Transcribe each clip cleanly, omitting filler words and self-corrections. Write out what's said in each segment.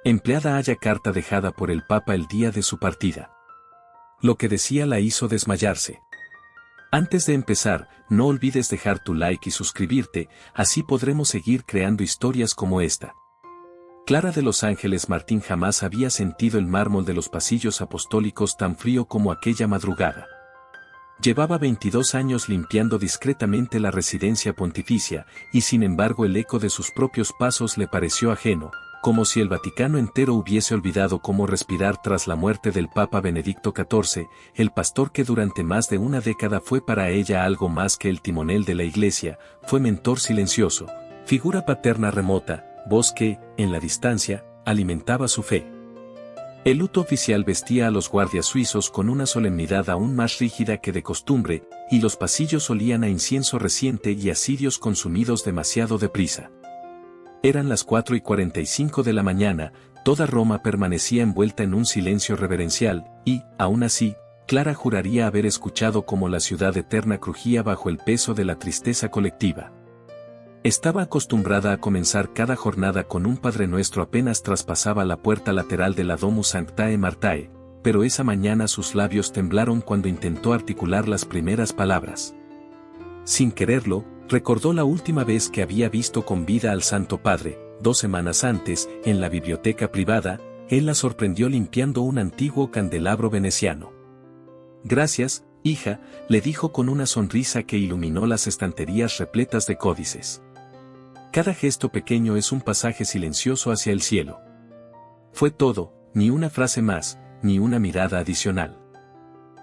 Empleada haya carta dejada por el Papa el día de su partida. Lo que decía la hizo desmayarse. Antes de empezar, no olvides dejar tu like y suscribirte, así podremos seguir creando historias como esta. Clara de los Ángeles Martín jamás había sentido el mármol de los pasillos apostólicos tan frío como aquella madrugada. Llevaba 22 años limpiando discretamente la residencia pontificia, y sin embargo el eco de sus propios pasos le pareció ajeno, como si el Vaticano entero hubiese olvidado cómo respirar tras la muerte del Papa Benedicto XIV, el pastor que durante más de una década fue para ella algo más que el timonel de la iglesia, fue mentor silencioso, figura paterna remota, voz que, en la distancia, alimentaba su fe. El luto oficial vestía a los guardias suizos con una solemnidad aún más rígida que de costumbre, y los pasillos olían a incienso reciente y a cirios consumidos demasiado deprisa. Eran las 4:45 de la mañana, toda Roma permanecía envuelta en un silencio reverencial, y, aún así, Clara juraría haber escuchado cómo la ciudad eterna crujía bajo el peso de la tristeza colectiva. Estaba acostumbrada a comenzar cada jornada con un Padre Nuestro apenas traspasaba la puerta lateral de la Domus Sanctae Martae, pero esa mañana sus labios temblaron cuando intentó articular las primeras palabras. Sin quererlo, recordó la última vez que había visto con vida al Santo Padre, 2 semanas antes, en la biblioteca privada, él la sorprendió limpiando un antiguo candelabro veneciano. Gracias, hija, le dijo con una sonrisa que iluminó las estanterías repletas de códices. Cada gesto pequeño es un pasaje silencioso hacia el cielo. Fue todo, ni una frase más, ni una mirada adicional.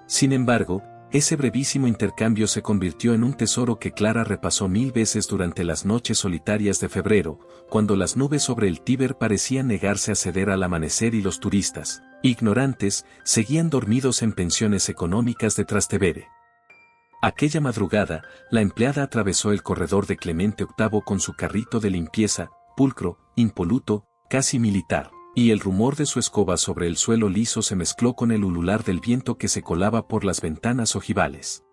Sin embargo, ese brevísimo intercambio se convirtió en un tesoro que Clara repasó 1000 veces durante las noches solitarias de febrero, cuando las nubes sobre el Tíber parecían negarse a ceder al amanecer y los turistas, ignorantes, seguían dormidos en pensiones económicas de Trastevere. Aquella madrugada, la empleada atravesó el corredor de Clemente VIII con su carrito de limpieza, pulcro, impoluto, casi militar, y el rumor de su escoba sobre el suelo liso se mezcló con el ulular del viento que se colaba por las ventanas ojivales.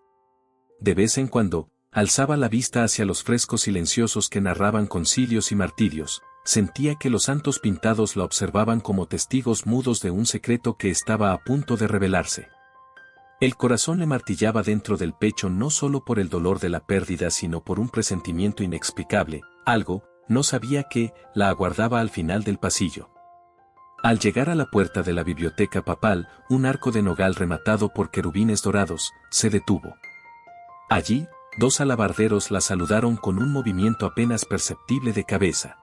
De vez en cuando, alzaba la vista hacia los frescos silenciosos que narraban concilios y martirios, sentía que los santos pintados la observaban como testigos mudos de un secreto que estaba a punto de revelarse. El corazón le martillaba dentro del pecho no solo por el dolor de la pérdida sino por un presentimiento inexplicable, algo, no sabía qué, la aguardaba al final del pasillo. Al llegar a la puerta de la biblioteca papal, un arco de nogal rematado por querubines dorados, se detuvo. Allí, 2 alabarderos la saludaron con un movimiento apenas perceptible de cabeza.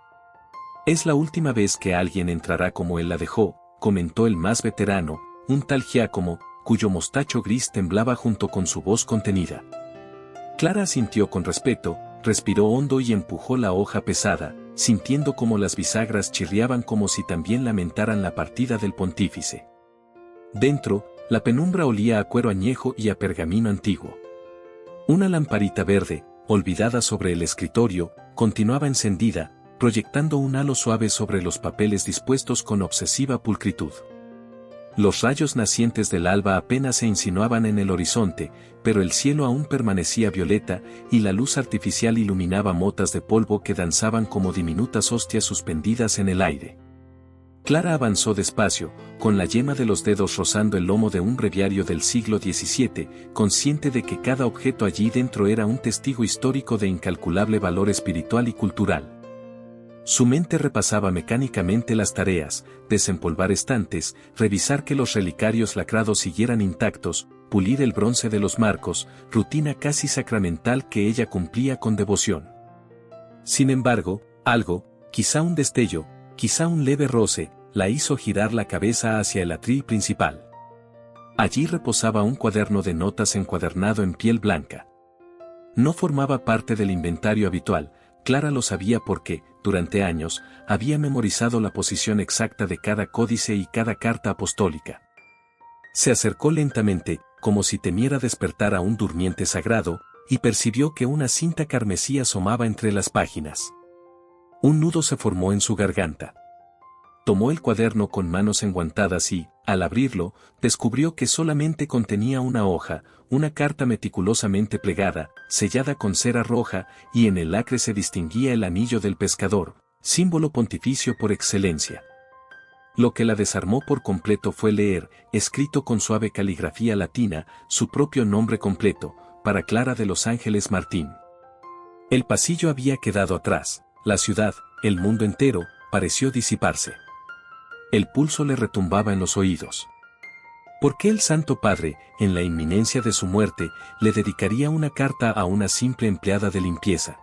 «Es la última vez que alguien entrará como él la dejó», comentó el más veterano, un tal Giacomo, cuyo mostacho gris temblaba junto con su voz contenida. Clara asintió con respeto, respiró hondo y empujó la hoja pesada, sintiendo como las bisagras chirriaban como si también lamentaran la partida del pontífice. Dentro, la penumbra olía a cuero añejo y a pergamino antiguo. Una lamparita verde, olvidada sobre el escritorio, continuaba encendida, proyectando un halo suave sobre los papeles dispuestos con obsesiva pulcritud. Los rayos nacientes del alba apenas se insinuaban en el horizonte, pero el cielo aún permanecía violeta, y la luz artificial iluminaba motas de polvo que danzaban como diminutas hostias suspendidas en el aire. Clara avanzó despacio, con la yema de los dedos rozando el lomo de un breviario del siglo XVII, consciente de que cada objeto allí dentro era un testigo histórico de incalculable valor espiritual y cultural. Su mente repasaba mecánicamente las tareas, desempolvar estantes, revisar que los relicarios lacrados siguieran intactos, pulir el bronce de los marcos, rutina casi sacramental que ella cumplía con devoción. Sin embargo, algo, quizá un destello, quizá un leve roce, la hizo girar la cabeza hacia el atril principal. Allí reposaba un cuaderno de notas encuadernado en piel blanca. No formaba parte del inventario habitual. Clara lo sabía porque, durante años, había memorizado la posición exacta de cada códice y cada carta apostólica. Se acercó lentamente, como si temiera despertar a un durmiente sagrado, y percibió que una cinta carmesí asomaba entre las páginas. Un nudo se formó en su garganta. Tomó el cuaderno con manos enguantadas y, al abrirlo, descubrió que solamente contenía una hoja, una carta meticulosamente plegada, sellada con cera roja, y en el lacre se distinguía el anillo del pescador, símbolo pontificio por excelencia. Lo que la desarmó por completo fue leer, escrito con suave caligrafía latina, su propio nombre completo, para Clara de los Ángeles Martín. El pasillo había quedado atrás, la ciudad, el mundo entero, pareció disiparse. El pulso le retumbaba en los oídos. ¿Por qué el Santo Padre, en la inminencia de su muerte, le dedicaría una carta a una simple empleada de limpieza?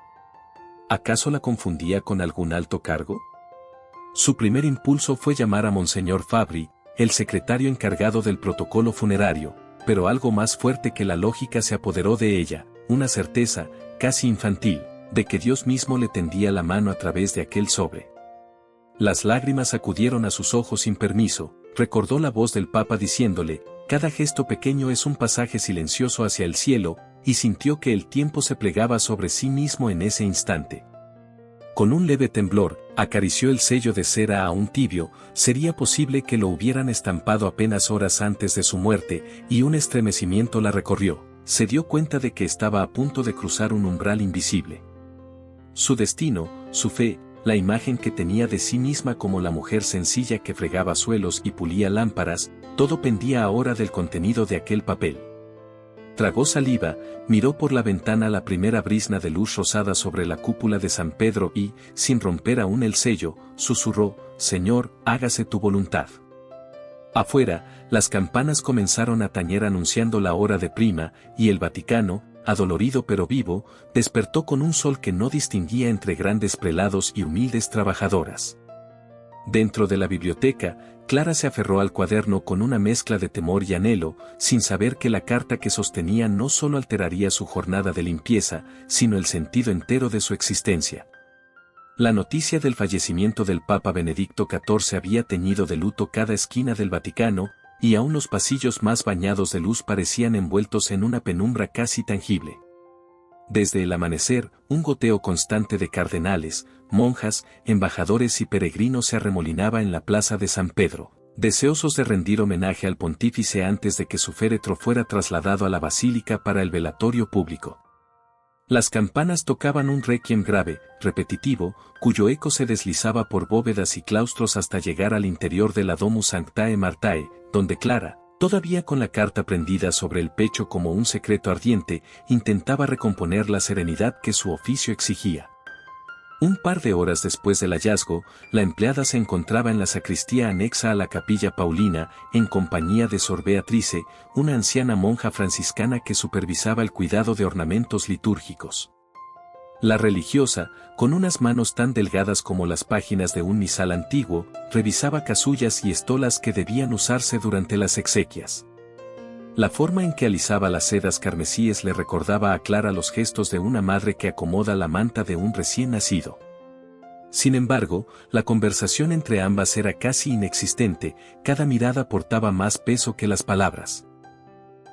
¿Acaso la confundía con algún alto cargo? Su primer impulso fue llamar a Monseñor Fabri, el secretario encargado del protocolo funerario, pero algo más fuerte que la lógica se apoderó de ella, una certeza, casi infantil, de que Dios mismo le tendía la mano a través de aquel sobre. Las lágrimas acudieron a sus ojos sin permiso, recordó la voz del Papa diciéndole, cada gesto pequeño es un pasaje silencioso hacia el cielo, y sintió que el tiempo se plegaba sobre sí mismo en ese instante. Con un leve temblor, acarició el sello de cera aún tibio, sería posible que lo hubieran estampado apenas horas antes de su muerte, y un estremecimiento la recorrió, se dio cuenta de que estaba a punto de cruzar un umbral invisible. Su destino, su fe, la imagen que tenía de sí misma como la mujer sencilla que fregaba suelos y pulía lámparas, todo pendía ahora del contenido de aquel papel. Tragó saliva, miró por la ventana la primera brizna de luz rosada sobre la cúpula de San Pedro y, sin romper aún el sello, susurró, Señor, hágase tu voluntad. Afuera, las campanas comenzaron a tañer anunciando la hora de prima, y el Vaticano, adolorido pero vivo, despertó con un sol que no distinguía entre grandes prelados y humildes trabajadoras. Dentro de la biblioteca, Clara se aferró al cuaderno con una mezcla de temor y anhelo, sin saber que la carta que sostenía no solo alteraría su jornada de limpieza, sino el sentido entero de su existencia. La noticia del fallecimiento del Papa Benedicto XIV había teñido de luto cada esquina del Vaticano, y aún los pasillos más bañados de luz parecían envueltos en una penumbra casi tangible. Desde el amanecer, un goteo constante de cardenales, monjas, embajadores y peregrinos se arremolinaba en la plaza de San Pedro, deseosos de rendir homenaje al pontífice antes de que su féretro fuera trasladado a la basílica para el velatorio público. Las campanas tocaban un requiem grave, repetitivo, cuyo eco se deslizaba por bóvedas y claustros hasta llegar al interior de la Domus Sanctae Martae, donde Clara, todavía con la carta prendida sobre el pecho como un secreto ardiente, intentaba recomponer la serenidad que su oficio exigía. Un par de horas después del hallazgo, la empleada se encontraba en la sacristía anexa a la capilla Paulina, en compañía de Sor Beatrice, una anciana monja franciscana que supervisaba el cuidado de ornamentos litúrgicos. La religiosa, con unas manos tan delgadas como las páginas de un misal antiguo, revisaba casullas y estolas que debían usarse durante las exequias. La forma en que alisaba las sedas carmesíes le recordaba a Clara los gestos de una madre que acomoda la manta de un recién nacido. Sin embargo, la conversación entre ambas era casi inexistente, cada mirada portaba más peso que las palabras.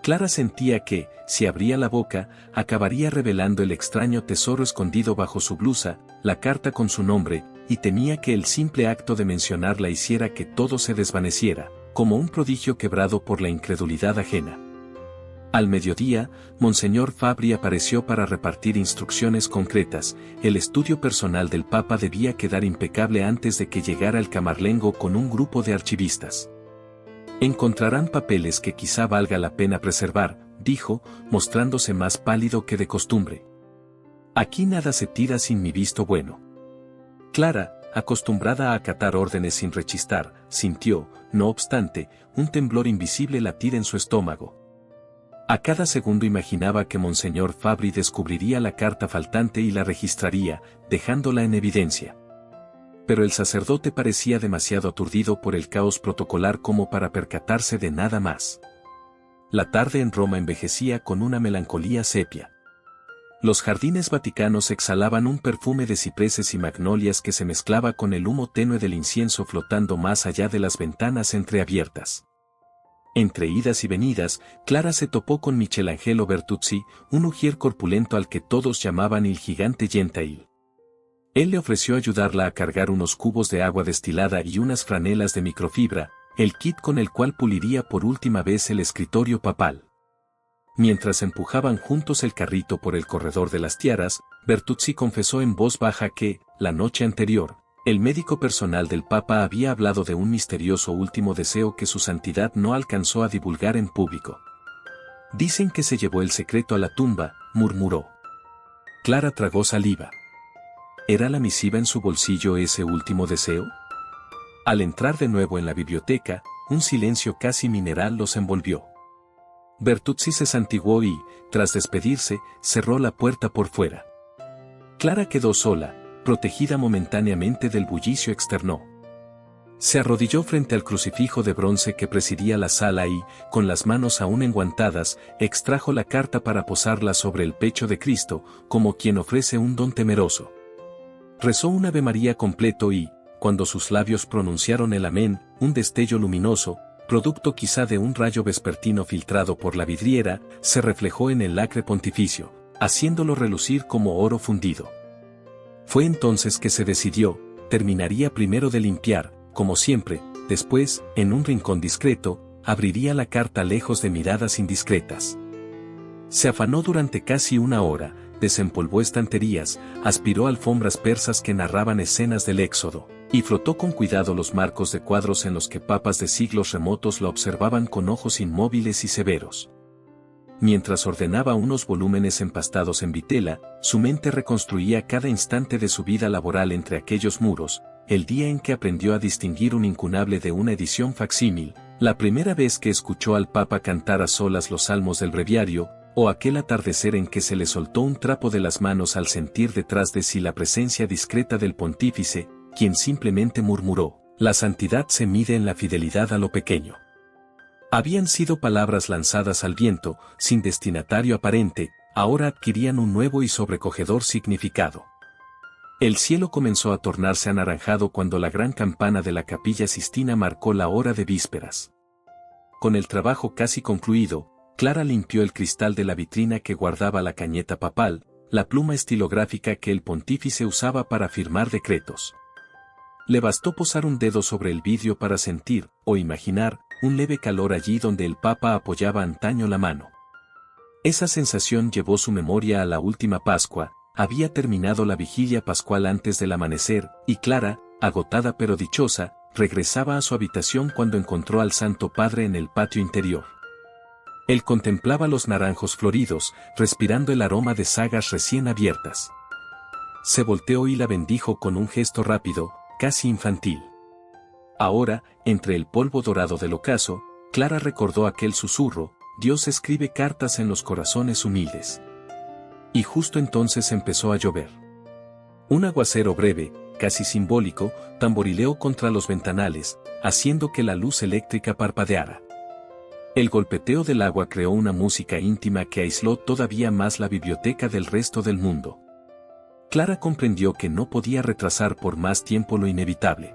Clara sentía que, si abría la boca, acabaría revelando el extraño tesoro escondido bajo su blusa, la carta con su nombre, y temía que el simple acto de mencionarla hiciera que todo se desvaneciera, como un prodigio quebrado por la incredulidad ajena. Al mediodía, Monseñor Fabri apareció para repartir instrucciones concretas. El estudio personal del Papa debía quedar impecable antes de que llegara el camarlengo con un grupo de archivistas. Encontrarán papeles que quizá valga la pena preservar, dijo, mostrándose más pálido que de costumbre. Aquí nada se tira sin mi visto bueno. Clara, acostumbrada a acatar órdenes sin rechistar, sintió, no obstante, un temblor invisible latir en su estómago. A cada segundo imaginaba que Monseñor Fabri descubriría la carta faltante y la registraría, dejándola en evidencia. Pero el sacerdote parecía demasiado aturdido por el caos protocolar como para percatarse de nada más. La tarde en Roma envejecía con una melancolía sepia. Los jardines vaticanos exhalaban un perfume de cipreses y magnolias que se mezclaba con el humo tenue del incienso flotando más allá de las ventanas entreabiertas. Entre idas y venidas, Clara se topó con Michelangelo Bertuzzi, un ujier corpulento al que todos llamaban el gigante Gentail. Él le ofreció ayudarla a cargar unos cubos de agua destilada y unas franelas de microfibra, el kit con el cual puliría por última vez el escritorio papal. Mientras empujaban juntos el carrito por el corredor de las tiaras, Bertuzzi confesó en voz baja que, la noche anterior, El médico personal del Papa había hablado de un misterioso último deseo que su santidad no alcanzó a divulgar en público. Dicen que se llevó el secreto a la tumba, murmuró. Clara tragó saliva. ¿Era la misiva en su bolsillo ese último deseo? Al entrar de nuevo en la biblioteca, un silencio casi mineral los envolvió. Bertuzzi se santiguó y, tras despedirse, cerró la puerta por fuera. Clara quedó sola, protegida momentáneamente del bullicio externo. Se arrodilló frente al crucifijo de bronce que presidía la sala y, con las manos aún enguantadas, extrajo la carta para posarla sobre el pecho de Cristo, como quien ofrece un don temeroso. Rezó un Ave María completo y, cuando sus labios pronunciaron el amén, un destello luminoso, producto quizá de un rayo vespertino filtrado por la vidriera, se reflejó en el lacre pontificio, haciéndolo relucir como oro fundido. Fue entonces que se decidió, terminaría primero de limpiar, como siempre, después, en un rincón discreto, abriría la carta lejos de miradas indiscretas. Se afanó durante casi una hora, desempolvó estanterías, aspiró alfombras persas que narraban escenas del Éxodo, y frotó con cuidado los marcos de cuadros en los que papas de siglos remotos la observaban con ojos inmóviles y severos. Mientras ordenaba unos volúmenes empastados en vitela, su mente reconstruía cada instante de su vida laboral entre aquellos muros, el día en que aprendió a distinguir un incunable de una edición facsímil, la primera vez que escuchó al Papa cantar a solas los salmos del breviario, o aquel atardecer en que se le soltó un trapo de las manos al sentir detrás de sí la presencia discreta del pontífice, quien simplemente murmuró, «La santidad se mide en la fidelidad a lo pequeño». Habían sido palabras lanzadas al viento, sin destinatario aparente, ahora adquirían un nuevo y sobrecogedor significado. El cielo comenzó a tornarse anaranjado cuando la gran campana de la Capilla Sistina marcó la hora de vísperas. Con el trabajo casi concluido, Clara limpió el cristal de la vitrina que guardaba la cañeta papal, la pluma estilográfica que el pontífice usaba para firmar decretos. Le bastó posar un dedo sobre el vidrio para sentir, o imaginar, un leve calor allí donde el Papa apoyaba antaño la mano. Esa sensación llevó su memoria a la última Pascua, había terminado la vigilia pascual antes del amanecer, y Clara, agotada pero dichosa, regresaba a su habitación cuando encontró al Santo Padre en el patio interior. Él contemplaba los naranjos floridos, respirando el aroma de sagas recién abiertas. Se volteó y la bendijo con un gesto rápido, casi infantil. Ahora, entre el polvo dorado del ocaso, Clara recordó aquel susurro, Dios escribe cartas en los corazones humildes. Y justo entonces empezó a llover. Un aguacero breve, casi simbólico, tamborileó contra los ventanales, haciendo que la luz eléctrica parpadeara. El golpeteo del agua creó una música íntima que aisló todavía más la biblioteca del resto del mundo. Clara comprendió que no podía retrasar por más tiempo lo inevitable.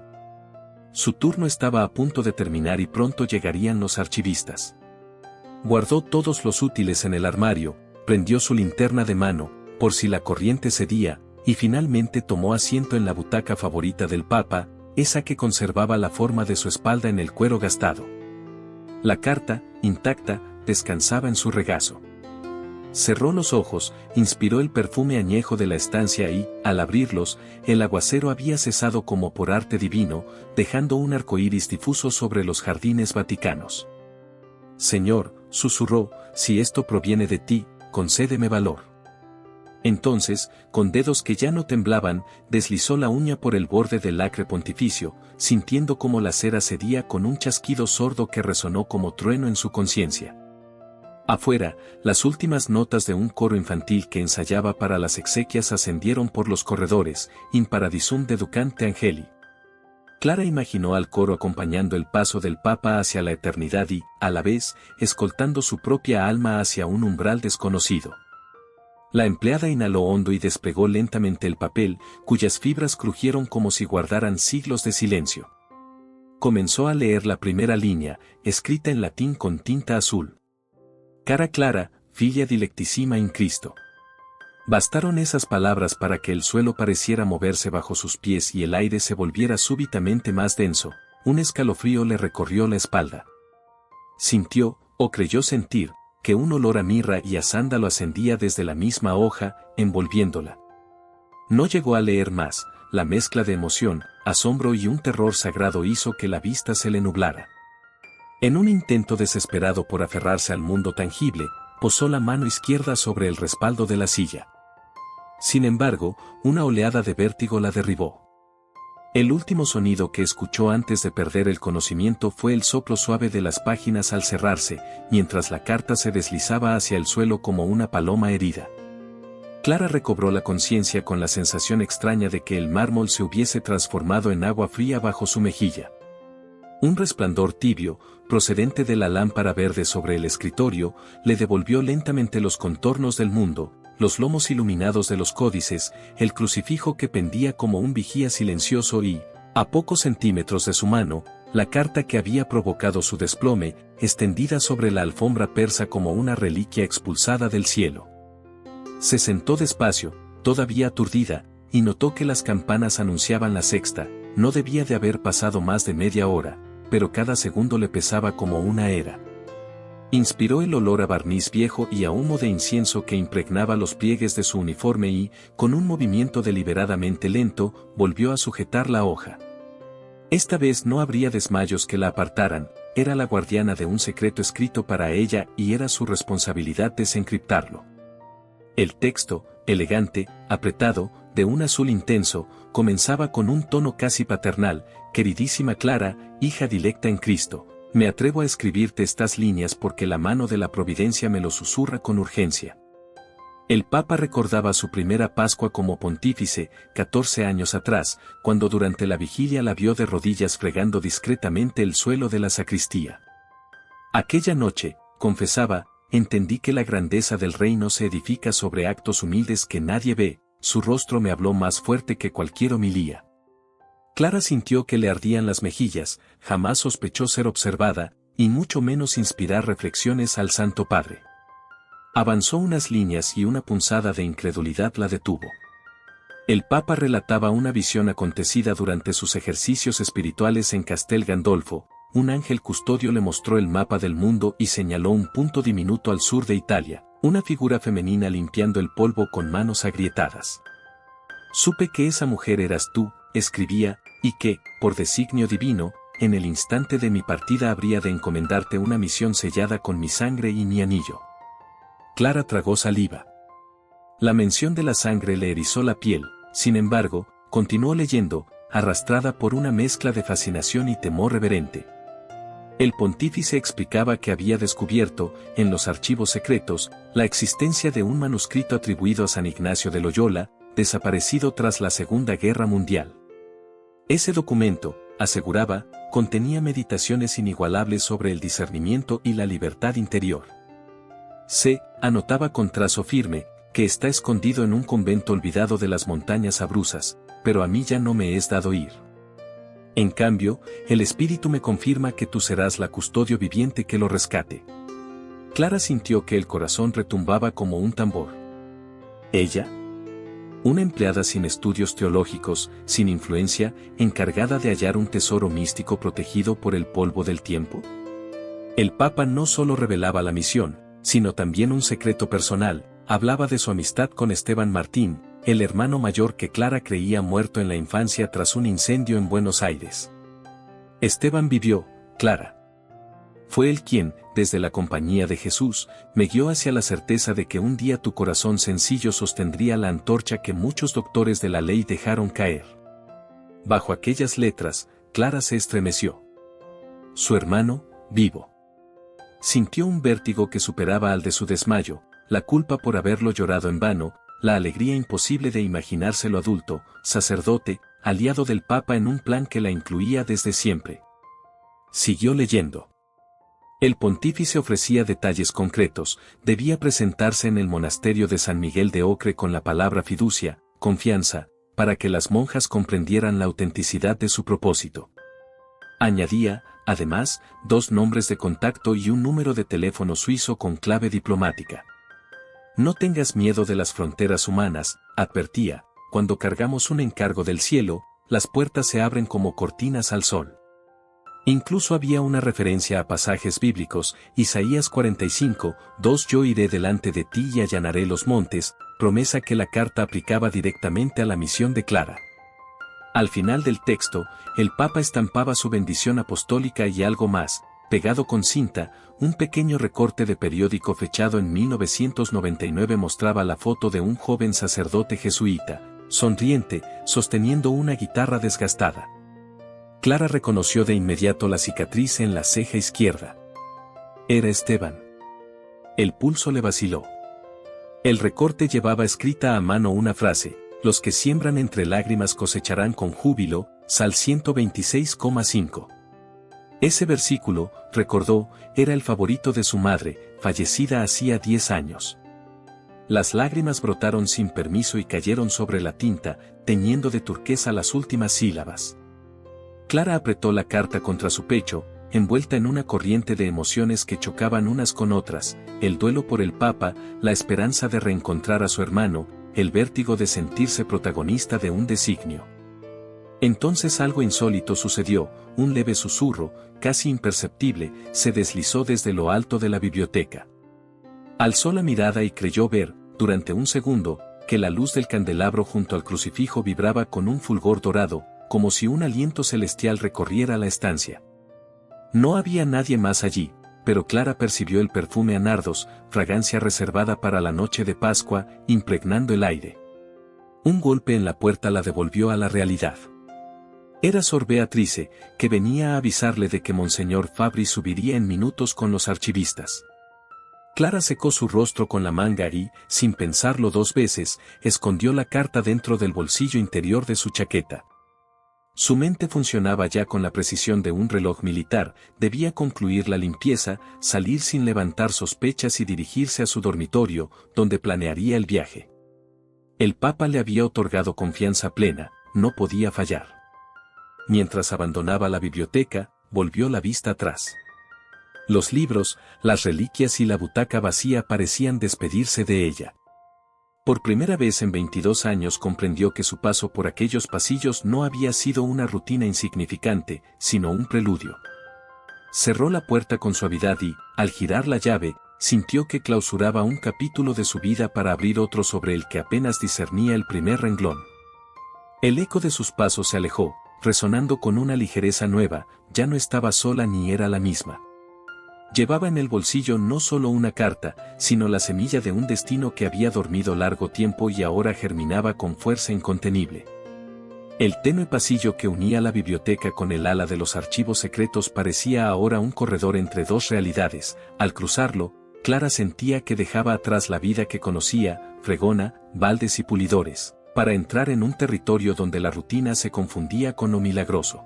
Su turno estaba a punto de terminar y pronto llegarían los archivistas. Guardó todos los útiles en el armario, prendió su linterna de mano, por si la corriente cedía, y finalmente tomó asiento en la butaca favorita del Papa, esa que conservaba la forma de su espalda en el cuero gastado. La carta, intacta, descansaba en su regazo. Cerró los ojos, inspiró el perfume añejo de la estancia y, al abrirlos, el aguacero había cesado como por arte divino, dejando un arcoíris difuso sobre los jardines vaticanos. Señor, susurró, si esto proviene de ti, concédeme valor. Entonces, con dedos que ya no temblaban, deslizó la uña por el borde del lacre pontificio, sintiendo como la cera cedía con un chasquido sordo que resonó como trueno en su conciencia. Afuera, las últimas notas de un coro infantil que ensayaba para las exequias ascendieron por los corredores, in paradisum deducante angeli. Clara imaginó al coro acompañando el paso del Papa hacia la eternidad y, a la vez, escoltando su propia alma hacia un umbral desconocido. La empleada inhaló hondo y despegó lentamente el papel, cuyas fibras crujieron como si guardaran siglos de silencio. Comenzó a leer la primera línea, escrita en latín con tinta azul. Cara clara, filia dilectissima in Cristo. Bastaron esas palabras para que el suelo pareciera moverse bajo sus pies y el aire se volviera súbitamente más denso, un escalofrío le recorrió la espalda. Sintió, o creyó sentir, que un olor a mirra y a sándalo ascendía desde la misma hoja, envolviéndola. No llegó a leer más, la mezcla de emoción, asombro y un terror sagrado hizo que la vista se le nublara. En un intento desesperado por aferrarse al mundo tangible, posó la mano izquierda sobre el respaldo de la silla. Sin embargo, una oleada de vértigo la derribó. El último sonido que escuchó antes de perder el conocimiento fue el soplo suave de las páginas al cerrarse, mientras la carta se deslizaba hacia el suelo como una paloma herida. Clara recobró la conciencia con la sensación extraña de que el mármol se hubiese transformado en agua fría bajo su mejilla. Un resplandor tibio, procedente de la lámpara verde sobre el escritorio, le devolvió lentamente los contornos del mundo, los lomos iluminados de los códices, el crucifijo que pendía como un vigía silencioso y, a pocos centímetros de su mano, la carta que había provocado su desplome, extendida sobre la alfombra persa como una reliquia expulsada del cielo. Se sentó despacio, todavía aturdida, y notó que las campanas anunciaban la sexta. No debía de haber pasado más de media hora, pero cada segundo le pesaba como una era. Inspiró el olor a barniz viejo y a humo de incienso que impregnaba los pliegues de su uniforme y, con un movimiento deliberadamente lento, volvió a sujetar la hoja. Esta vez no habría desmayos que la apartaran, era la guardiana de un secreto escrito para ella y era su responsabilidad desencriptarlo. El texto, elegante, apretado, de un azul intenso, comenzaba con un tono casi paternal: queridísima Clara, hija dilecta en Cristo. Me atrevo a escribirte estas líneas porque la mano de la providencia me lo susurra con urgencia. El Papa recordaba su primera Pascua como pontífice, 14 años atrás, cuando durante la vigilia la vio de rodillas fregando discretamente el suelo de la sacristía. Aquella noche, confesaba, entendí que la grandeza del reino se edifica sobre actos humildes que nadie ve. Su rostro me habló más fuerte que cualquier homilía. Clara sintió que le ardían las mejillas, jamás sospechó ser observada, y mucho menos inspirar reflexiones al Santo Padre. Avanzó unas líneas y una punzada de incredulidad la detuvo. El Papa relataba una visión acontecida durante sus ejercicios espirituales en Castel Gandolfo. Un ángel custodio le mostró el mapa del mundo y señaló un punto diminuto al sur de Italia, una figura femenina limpiando el polvo con manos agrietadas. Supe que esa mujer eras tú, escribía, y que, por designio divino, en el instante de mi partida habría de encomendarte una misión sellada con mi sangre y mi anillo. Clara tragó saliva. La mención de la sangre le erizó la piel, sin embargo, continuó leyendo, arrastrada por una mezcla de fascinación y temor reverente. El pontífice explicaba que había descubierto, en los archivos secretos, la existencia de un manuscrito atribuido a San Ignacio de Loyola, desaparecido tras la Segunda Guerra Mundial. Ese documento, aseguraba, contenía meditaciones inigualables sobre el discernimiento y la libertad interior. Se anotaba con trazo firme, que está escondido en un convento olvidado de las montañas Abruzas, pero a mí ya no me es dado ir. En cambio, el Espíritu me confirma que tú serás la custodio viviente que lo rescate. Clara sintió que el corazón retumbaba como un tambor. ¿Ella? Una empleada sin estudios teológicos, sin influencia, encargada de hallar un tesoro místico protegido por el polvo del tiempo. El Papa no solo revelaba la misión, sino también un secreto personal. Hablaba de su amistad con Esteban Martín, el hermano mayor que Clara creía muerto en la infancia tras un incendio en Buenos Aires. Esteban vivió, Clara. Fue él quien, desde la compañía de Jesús, me guió hacia la certeza de que un día tu corazón sencillo sostendría la antorcha que muchos doctores de la ley dejaron caer. Bajo aquellas letras, Clara se estremeció. Su hermano, vivo. Sintió un vértigo que superaba al de su desmayo, la culpa por haberlo llorado en vano, la alegría imposible de imaginárselo adulto, sacerdote, aliado del Papa en un plan que la incluía desde siempre. Siguió leyendo. El pontífice ofrecía detalles concretos, debía presentarse en el monasterio de San Miguel de Ocre con la palabra fiducia, confianza, para que las monjas comprendieran la autenticidad de su propósito. Añadía, además, 2 nombres de contacto y un número de teléfono suizo con clave diplomática. No tengas miedo de las fronteras humanas, advertía, cuando cargamos un encargo del cielo, las puertas se abren como cortinas al sol. Incluso había una referencia a pasajes bíblicos, Isaías 45, 2 Yo iré delante de ti y allanaré los montes, promesa que la carta aplicaba directamente a la misión de Clara. Al final del texto, el Papa estampaba su bendición apostólica y algo más, pegado con cinta, un pequeño recorte de periódico fechado en 1999 mostraba la foto de un joven sacerdote jesuita, sonriente, sosteniendo una guitarra desgastada. Clara reconoció de inmediato la cicatriz en la ceja izquierda. Era Esteban. El pulso le vaciló. El recorte llevaba escrita a mano una frase: los que siembran entre lágrimas cosecharán con júbilo, Sal 126,5. Ese versículo, recordó, era el favorito de su madre, fallecida hacía 10 años. Las lágrimas brotaron sin permiso y cayeron sobre la tinta, teñiendo de turquesa las últimas sílabas. Clara apretó la carta contra su pecho, envuelta en una corriente de emociones que chocaban unas con otras, el duelo por el Papa, la esperanza de reencontrar a su hermano, el vértigo de sentirse protagonista de un designio. Entonces algo insólito sucedió, un leve susurro, casi imperceptible, se deslizó desde lo alto de la biblioteca. Alzó la mirada y creyó ver, durante un segundo, que la luz del candelabro junto al crucifijo vibraba con un fulgor dorado, como si un aliento celestial recorriera la estancia. No había nadie más allí, pero Clara percibió el perfume a nardos, fragancia reservada para la noche de Pascua, impregnando el aire. Un golpe en la puerta la devolvió a la realidad. Era Sor Beatrice, que venía a avisarle de que Monseñor Fabri subiría en minutos con los archivistas. Clara secó su rostro con la manga y, sin pensarlo 2 veces, escondió la carta dentro del bolsillo interior de su chaqueta. Su mente funcionaba ya con la precisión de un reloj militar, debía concluir la limpieza, salir sin levantar sospechas y dirigirse a su dormitorio, donde planearía el viaje. El Papa le había otorgado confianza plena, no podía fallar. Mientras abandonaba la biblioteca, volvió la vista atrás. Los libros, las reliquias y la butaca vacía parecían despedirse de ella. Por primera vez en 22 años comprendió que su paso por aquellos pasillos no había sido una rutina insignificante, sino un preludio. Cerró la puerta con suavidad y, al girar la llave, sintió que clausuraba un capítulo de su vida para abrir otro sobre el que apenas discernía el primer renglón. El eco de sus pasos se alejó, resonando con una ligereza nueva, ya no estaba sola ni era la misma. Llevaba en el bolsillo no solo una carta, sino la semilla de un destino que había dormido largo tiempo y ahora germinaba con fuerza incontenible. El tenue pasillo que unía la biblioteca con el ala de los archivos secretos parecía ahora un corredor entre 2 realidades. Al cruzarlo, Clara sentía que dejaba atrás la vida que conocía, fregona, baldes y pulidores, para entrar en un territorio donde la rutina se confundía con lo milagroso.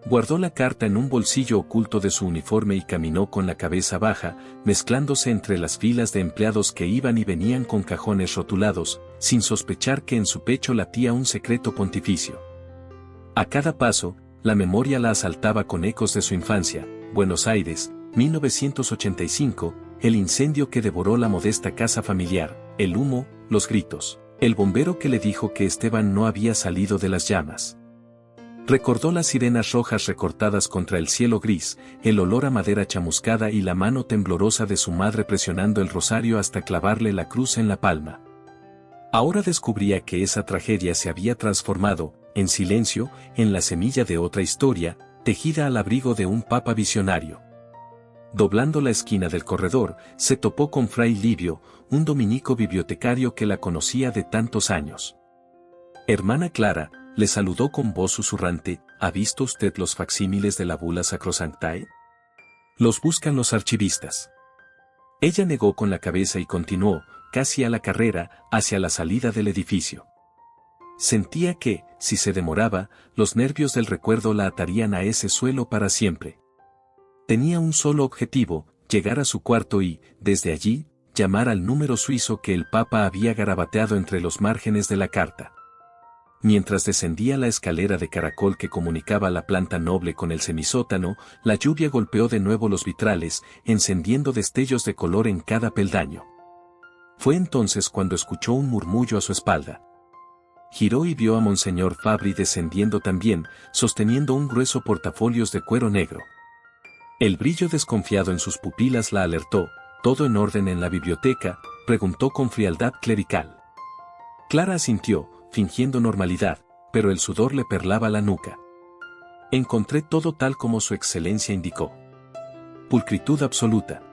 Guardó la carta en un bolsillo oculto de su uniforme y caminó con la cabeza baja, mezclándose entre las filas de empleados que iban y venían con cajones rotulados, sin sospechar que en su pecho latía un secreto pontificio. A cada paso, la memoria la asaltaba con ecos de su infancia: Buenos Aires, 1985, el incendio que devoró la modesta casa familiar, el humo, los gritos, el bombero que le dijo que Esteban no había salido de las llamas. Recordó las sirenas rojas recortadas contra el cielo gris, el olor a madera chamuscada y la mano temblorosa de su madre presionando el rosario hasta clavarle la cruz en la palma. Ahora descubría que esa tragedia se había transformado, en silencio, en la semilla de otra historia, tejida al abrigo de un papa visionario. Doblando la esquina del corredor, se topó con Fray Livio, un dominico bibliotecario que la conocía de tantos años. Hermana Clara, le saludó con voz susurrante: ¿ha visto usted los facsímiles de la bula Sacrosanctae? Los buscan los archivistas. Ella negó con la cabeza y continuó, casi a la carrera, hacia la salida del edificio. Sentía que, si se demoraba, los nervios del recuerdo la atarían a ese suelo para siempre. Tenía un solo objetivo: llegar a su cuarto y, desde allí, llamar al número suizo que el Papa había garabateado entre los márgenes de la carta. Mientras descendía la escalera de caracol que comunicaba la planta noble con el semisótano, la lluvia golpeó de nuevo los vitrales, encendiendo destellos de color en cada peldaño. Fue entonces cuando escuchó un murmullo a su espalda. Giró y vio a Monseñor Fabri descendiendo también, sosteniendo un grueso portafolios de cuero negro. El brillo desconfiado en sus pupilas la alertó. ¿Todo en orden en la biblioteca?, preguntó con frialdad clerical. Clara asintió, fingiendo normalidad, pero el sudor le perlaba la nuca. Encontré todo tal como su excelencia indicó. Pulcritud absoluta.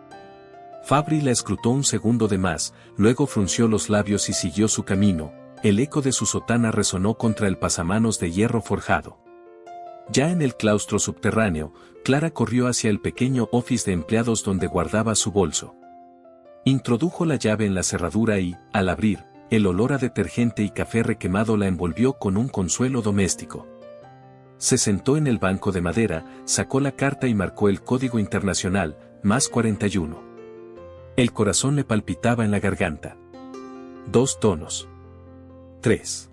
Fabri la escrutó un segundo de más, luego frunció los labios y siguió su camino. El eco de su sotana resonó contra el pasamanos de hierro forjado. Ya en el claustro subterráneo, Clara corrió hacia el pequeño office de empleados donde guardaba su bolso. Introdujo la llave en la cerradura y, al abrir, el olor a detergente y café requemado la envolvió con un consuelo doméstico. Se sentó en el banco de madera, sacó la carta y marcó el código internacional, +41. El corazón le palpitaba en la garganta. 2 tonos. 3.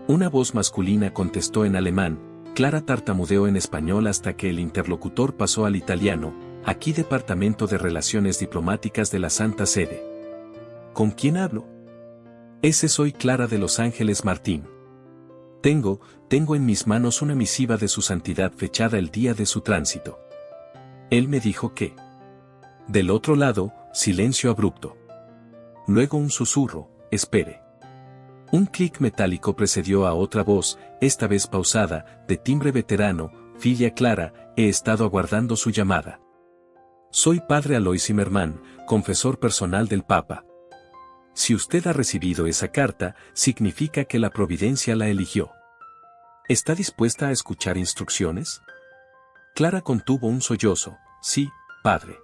Una voz masculina contestó en alemán. Clara tartamudeó en español hasta que el interlocutor pasó al italiano. Aquí Departamento de Relaciones Diplomáticas de la Santa Sede. ¿Con quién hablo? Ese soy Clara de Los Ángeles Martín. Tengo en mis manos una misiva de su santidad fechada el día de su tránsito. Él me dijo que. Del otro lado, silencio abrupto. Luego un susurro, espere. Un clic metálico precedió a otra voz, esta vez pausada, de timbre veterano, Filia Clara, he estado aguardando su llamada. Soy padre Alois Zimmermann, confesor personal del Papa. Si usted ha recibido esa carta, significa que la providencia la eligió. ¿Está dispuesta a escuchar instrucciones? Clara contuvo un sollozo, sí, padre.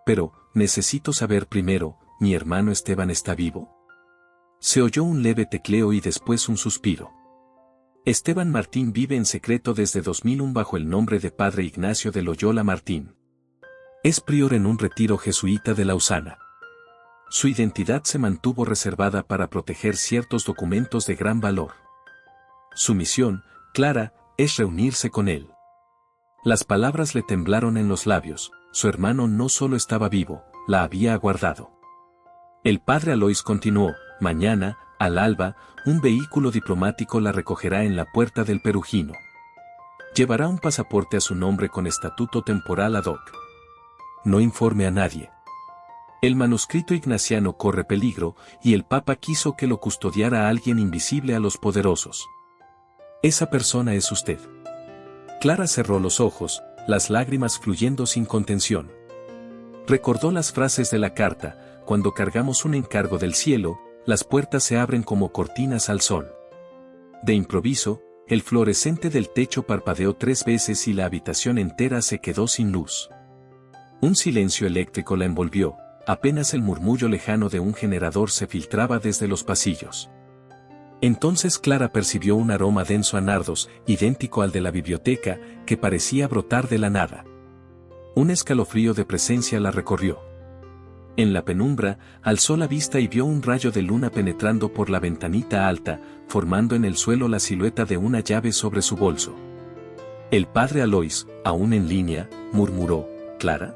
Pero, necesito saber primero, ¿mi hermano Esteban está vivo? Se oyó un leve tecleo y después un suspiro. Esteban Martín vive en secreto desde 2001 bajo el nombre de Padre Ignacio de Loyola Martín. Es prior en un retiro jesuita de Lausana. Su identidad se mantuvo reservada para proteger ciertos documentos de gran valor. Su misión, Clara, es reunirse con él. Las palabras le temblaron en los labios. Su hermano no solo estaba vivo, la había aguardado. El padre Alois continuó, mañana, al alba, un vehículo diplomático la recogerá en la puerta del Perugino. Llevará un pasaporte a su nombre con estatuto temporal ad hoc. No informe a nadie. El manuscrito ignaciano corre peligro, y el Papa quiso que lo custodiara alguien invisible a los poderosos. Esa persona es usted. Clara cerró los ojos, las lágrimas fluyendo sin contención. Recordó las frases de la carta, cuando cargamos un encargo del cielo, las puertas se abren como cortinas al sol. De improviso, el fluorescente del techo parpadeó 3 veces y la habitación entera se quedó sin luz. Un silencio eléctrico la envolvió, apenas el murmullo lejano de un generador se filtraba desde los pasillos. Entonces Clara percibió un aroma denso a nardos, idéntico al de la biblioteca, que parecía brotar de la nada. Un escalofrío de presencia la recorrió. En la penumbra, alzó la vista y vio un rayo de luna penetrando por la ventanita alta, formando en el suelo la silueta de una llave sobre su bolso. El padre Alois, aún en línea, murmuró, ¿Clara?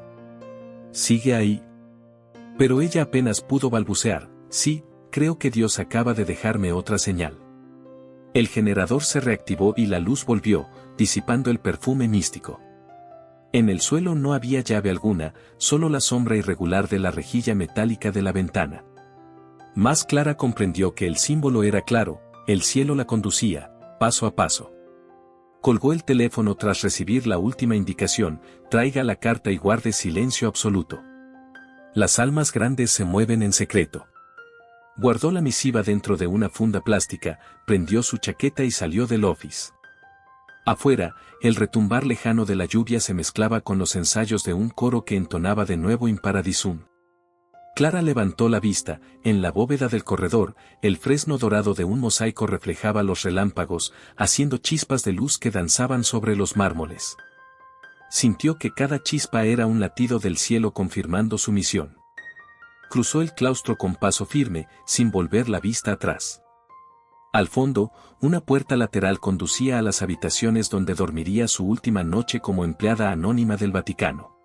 ¿Sigue ahí? Pero ella apenas pudo balbucear, sí, creo que Dios acaba de dejarme otra señal. El generador se reactivó y la luz volvió, disipando el perfume místico. En el suelo no había llave alguna, solo la sombra irregular de la rejilla metálica de la ventana. Más Clara comprendió que el símbolo era claro, el cielo la conducía, paso a paso. Colgó el teléfono tras recibir la última indicación, traiga la carta y guarde silencio absoluto. Las almas grandes se mueven en secreto. Guardó la misiva dentro de una funda plástica, prendió su chaqueta y salió del office. Afuera, el retumbar lejano de la lluvia se mezclaba con los ensayos de un coro que entonaba de nuevo In Paradisum. Clara levantó la vista, en la bóveda del corredor, el fresno dorado de un mosaico reflejaba los relámpagos, haciendo chispas de luz que danzaban sobre los mármoles. Sintió que cada chispa era un latido del cielo confirmando su misión. Cruzó el claustro con paso firme, sin volver la vista atrás. Al fondo, una puerta lateral conducía a las habitaciones donde dormiría su última noche como empleada anónima del Vaticano.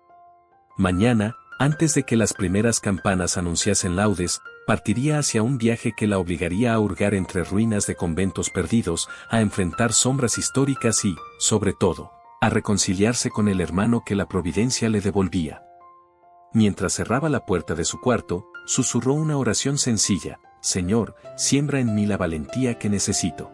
Mañana, antes de que las primeras campanas anunciasen laudes, partiría hacia un viaje que la obligaría a hurgar entre ruinas de conventos perdidos, a enfrentar sombras históricas y, sobre todo, a reconciliarse con el hermano que la providencia le devolvía. Mientras cerraba la puerta de su cuarto, susurró una oración sencilla, Señor, siembra en mí la valentía que necesito.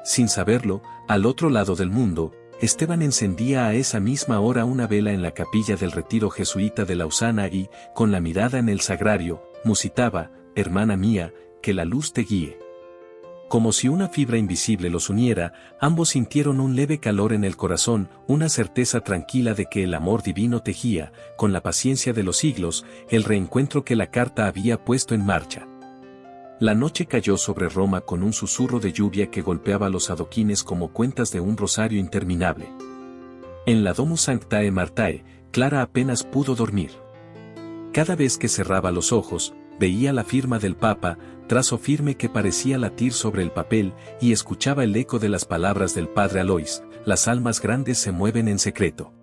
sin saberlo, al otro lado del mundo, Esteban encendía a esa misma hora una vela en la capilla del retiro jesuita de Lausana y, con la mirada en el sagrario, musitaba: «Hermana mía, que la luz te guíe». Como si una fibra invisible los uniera, ambos sintieron un leve calor en el corazón, una certeza tranquila de que el amor divino tejía, con la paciencia de los siglos, el reencuentro que la carta había puesto en marcha. La noche cayó sobre Roma con un susurro de lluvia que golpeaba los adoquines como cuentas de un rosario interminable. En la Domus Sanctae Martae, Clara apenas pudo dormir. Cada vez que cerraba los ojos, veía la firma del Papa, trazo firme que parecía latir sobre el papel, y escuchaba el eco de las palabras del padre Alois: «Las almas grandes se mueven en secreto».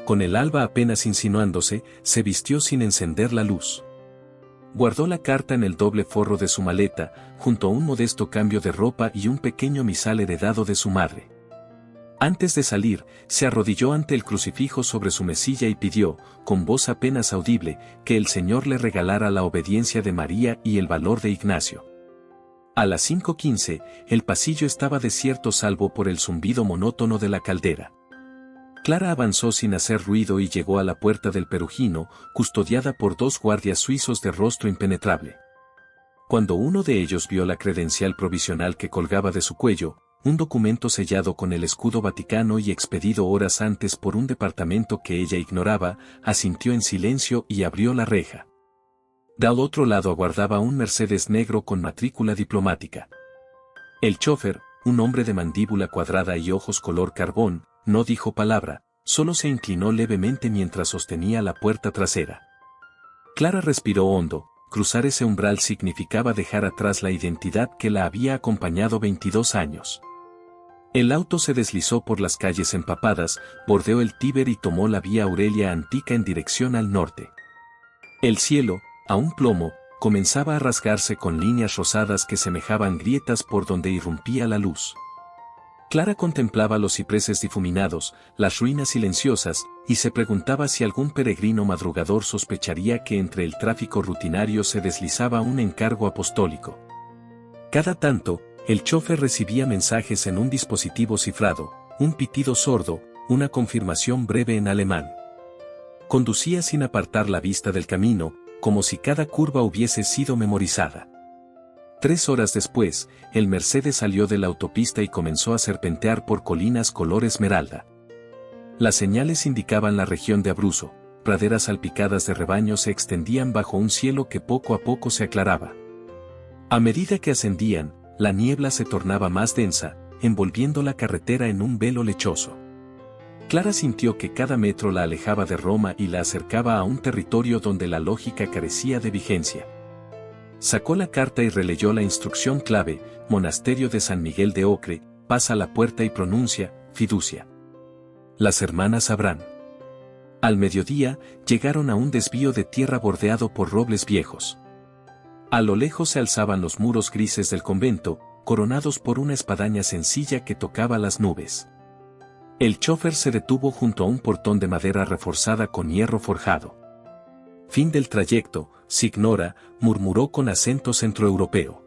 Con el alba apenas insinuándose, se vistió sin encender la luz. Guardó la carta en el doble forro de su maleta, junto a un modesto cambio de ropa y un pequeño misal heredado de su madre. Antes de salir, se arrodilló ante el crucifijo sobre su mesilla y pidió, con voz apenas audible, que el Señor le regalara la obediencia de María y el valor de Ignacio. A las 5:15, el pasillo estaba desierto salvo por el zumbido monótono de la caldera. Clara avanzó sin hacer ruido y llegó a la puerta del Perugino, custodiada por 2 guardias suizos de rostro impenetrable. Cuando uno de ellos vio la credencial provisional que colgaba de su cuello, un documento sellado con el escudo vaticano y expedido horas antes por un departamento que ella ignoraba, asintió en silencio y abrió la reja. Del otro lado aguardaba un Mercedes negro con matrícula diplomática. El chófer, un hombre de mandíbula cuadrada y ojos color carbón, no dijo palabra, solo se inclinó levemente mientras sostenía la puerta trasera. Clara respiró hondo. Cruzar ese umbral significaba dejar atrás la identidad que la había acompañado 22 años. El auto se deslizó por las calles empapadas, bordeó el Tíber y tomó la vía Aurelia Antica en dirección al norte. El cielo, a un plomo, comenzaba a rasgarse con líneas rosadas que semejaban grietas por donde irrumpía la luz. Clara contemplaba los cipreses difuminados, las ruinas silenciosas, y se preguntaba si algún peregrino madrugador sospecharía que entre el tráfico rutinario se deslizaba un encargo apostólico. Cada tanto, el chofer recibía mensajes en un dispositivo cifrado, un pitido sordo, una confirmación breve en alemán. Conducía sin apartar la vista del camino, como si cada curva hubiese sido memorizada. 3 horas después, el Mercedes salió de la autopista y comenzó a serpentear por colinas color esmeralda. Las señales indicaban la región de Abruzzo, praderas salpicadas de rebaños se extendían bajo un cielo que poco a poco se aclaraba. A medida que ascendían, la niebla se tornaba más densa, envolviendo la carretera en un velo lechoso. Clara sintió que cada metro la alejaba de Roma y la acercaba a un territorio donde la lógica carecía de vigencia. Sacó la carta y releyó la instrucción clave: Monasterio de San Miguel de Ocre, pasa la puerta y pronuncia, fiducia. Las hermanas sabrán. Al mediodía, llegaron a un desvío de tierra bordeado por robles viejos. A lo lejos se alzaban los muros grises del convento, coronados por una espadaña sencilla que tocaba las nubes. El chófer se detuvo junto a un portón de madera reforzada con hierro forjado. Fin del trayecto, signora, murmuró con acento centroeuropeo.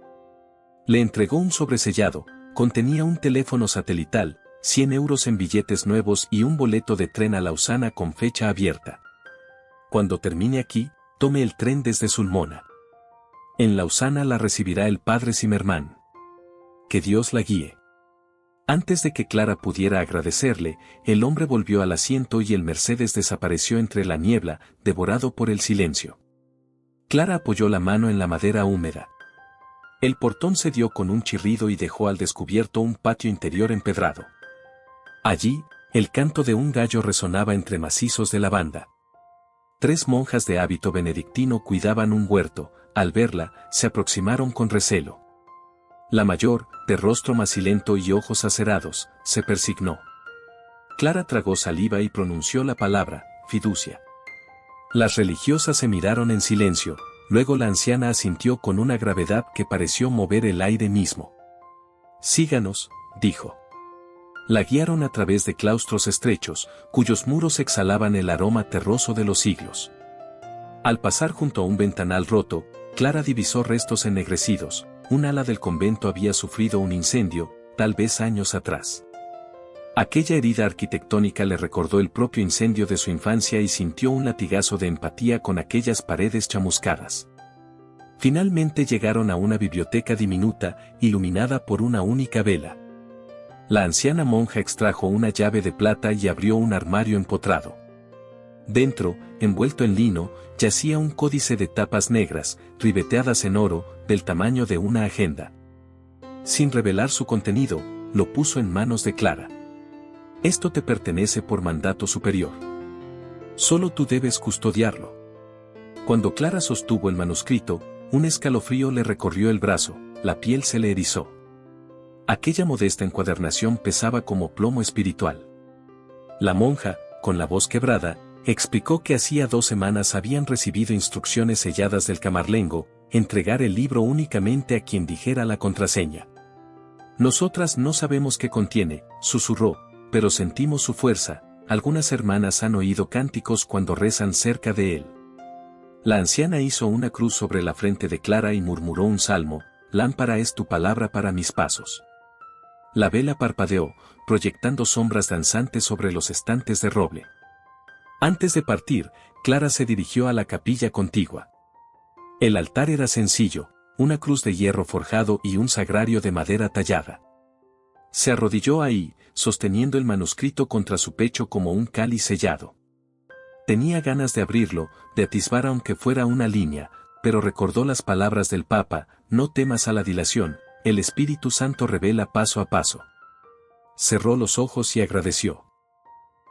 Le entregó un sobresellado, contenía un teléfono satelital, 100 euros en billetes nuevos y un boleto de tren a Lausana con fecha abierta. Cuando termine aquí, tome el tren desde Sulmona. En Lausana la recibirá el padre Zimmermann. Que Dios la guíe. Antes de que Clara pudiera agradecerle, el hombre volvió al asiento y el Mercedes desapareció entre la niebla, devorado por el silencio. Clara apoyó la mano en la madera húmeda. El portón se dio con un chirrido y dejó al descubierto un patio interior empedrado. Allí, el canto de un gallo resonaba entre macizos de lavanda. 3 monjas de hábito benedictino cuidaban un huerto. Al verla, se aproximaron con recelo. La mayor, de rostro macilento y ojos acerados, se persignó. Clara tragó saliva y pronunció la palabra, fiducia. Las religiosas se miraron en silencio, luego la anciana asintió con una gravedad que pareció mover el aire mismo. Síganos, dijo. La guiaron a través de claustros estrechos, cuyos muros exhalaban el aroma terroso de los siglos. Al pasar junto a un ventanal roto, Clara divisó restos ennegrecidos. Un ala del convento había sufrido un incendio, tal vez años atrás. Aquella herida arquitectónica le recordó el propio incendio de su infancia y sintió un latigazo de empatía con aquellas paredes chamuscadas. Finalmente llegaron a una biblioteca diminuta, iluminada por una única vela. La anciana monja extrajo una llave de plata y abrió un armario empotrado. Dentro, envuelto en lino, yacía un códice de tapas negras, ribeteadas en oro, del tamaño de una agenda. Sin revelar su contenido, lo puso en manos de Clara. Esto te pertenece por mandato superior. Solo tú debes custodiarlo. Cuando Clara sostuvo el manuscrito, un escalofrío le recorrió el brazo, la piel se le erizó. Aquella modesta encuadernación pesaba como plomo espiritual. La monja, con la voz quebrada, explicó que hacía 2 semanas habían recibido instrucciones selladas del camarlengo, entregar el libro únicamente a quien dijera la contraseña. Nosotras no sabemos qué contiene, susurró, pero sentimos su fuerza. Algunas hermanas han oído cánticos cuando rezan cerca de él. La anciana hizo una cruz sobre la frente de Clara y murmuró un salmo: lámpara es tu palabra para mis pasos. La vela parpadeó, proyectando sombras danzantes sobre los estantes de roble. Antes de partir, Clara se dirigió a la capilla contigua. El altar era sencillo, una cruz de hierro forjado y un sagrario de madera tallada. Se arrodilló ahí, sosteniendo el manuscrito contra su pecho como un cáliz sellado. Tenía ganas de abrirlo, de atisbar aunque fuera una línea, pero recordó las palabras del Papa: no temas a la dilación, el Espíritu Santo revela paso a paso. Cerró los ojos y agradeció.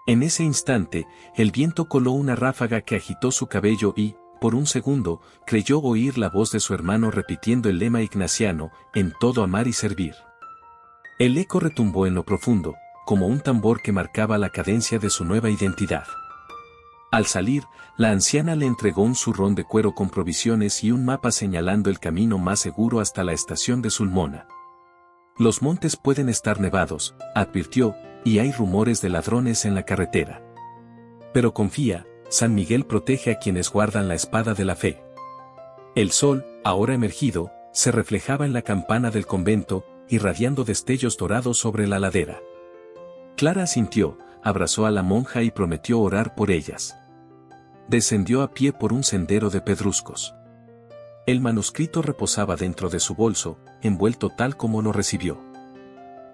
En ese instante, el viento coló una ráfaga que agitó su cabello y, por un segundo, creyó oír la voz de su hermano repitiendo el lema ignaciano: en todo amar y servir. El eco retumbó en lo profundo, como un tambor que marcaba la cadencia de su nueva identidad. Al salir, la anciana le entregó un zurrón de cuero con provisiones y un mapa señalando el camino más seguro hasta la estación de Sulmona. Los montes pueden estar nevados, advirtió, y hay rumores de ladrones en la carretera. Pero confía, San Miguel protege a quienes guardan la espada de la fe. El sol, ahora emergido, se reflejaba en la campana del convento, irradiando destellos dorados sobre la ladera. Clara asintió, abrazó a la monja y prometió orar por ellas. Descendió a pie por un sendero de pedruscos. El manuscrito reposaba dentro de su bolso, envuelto tal como lo recibió.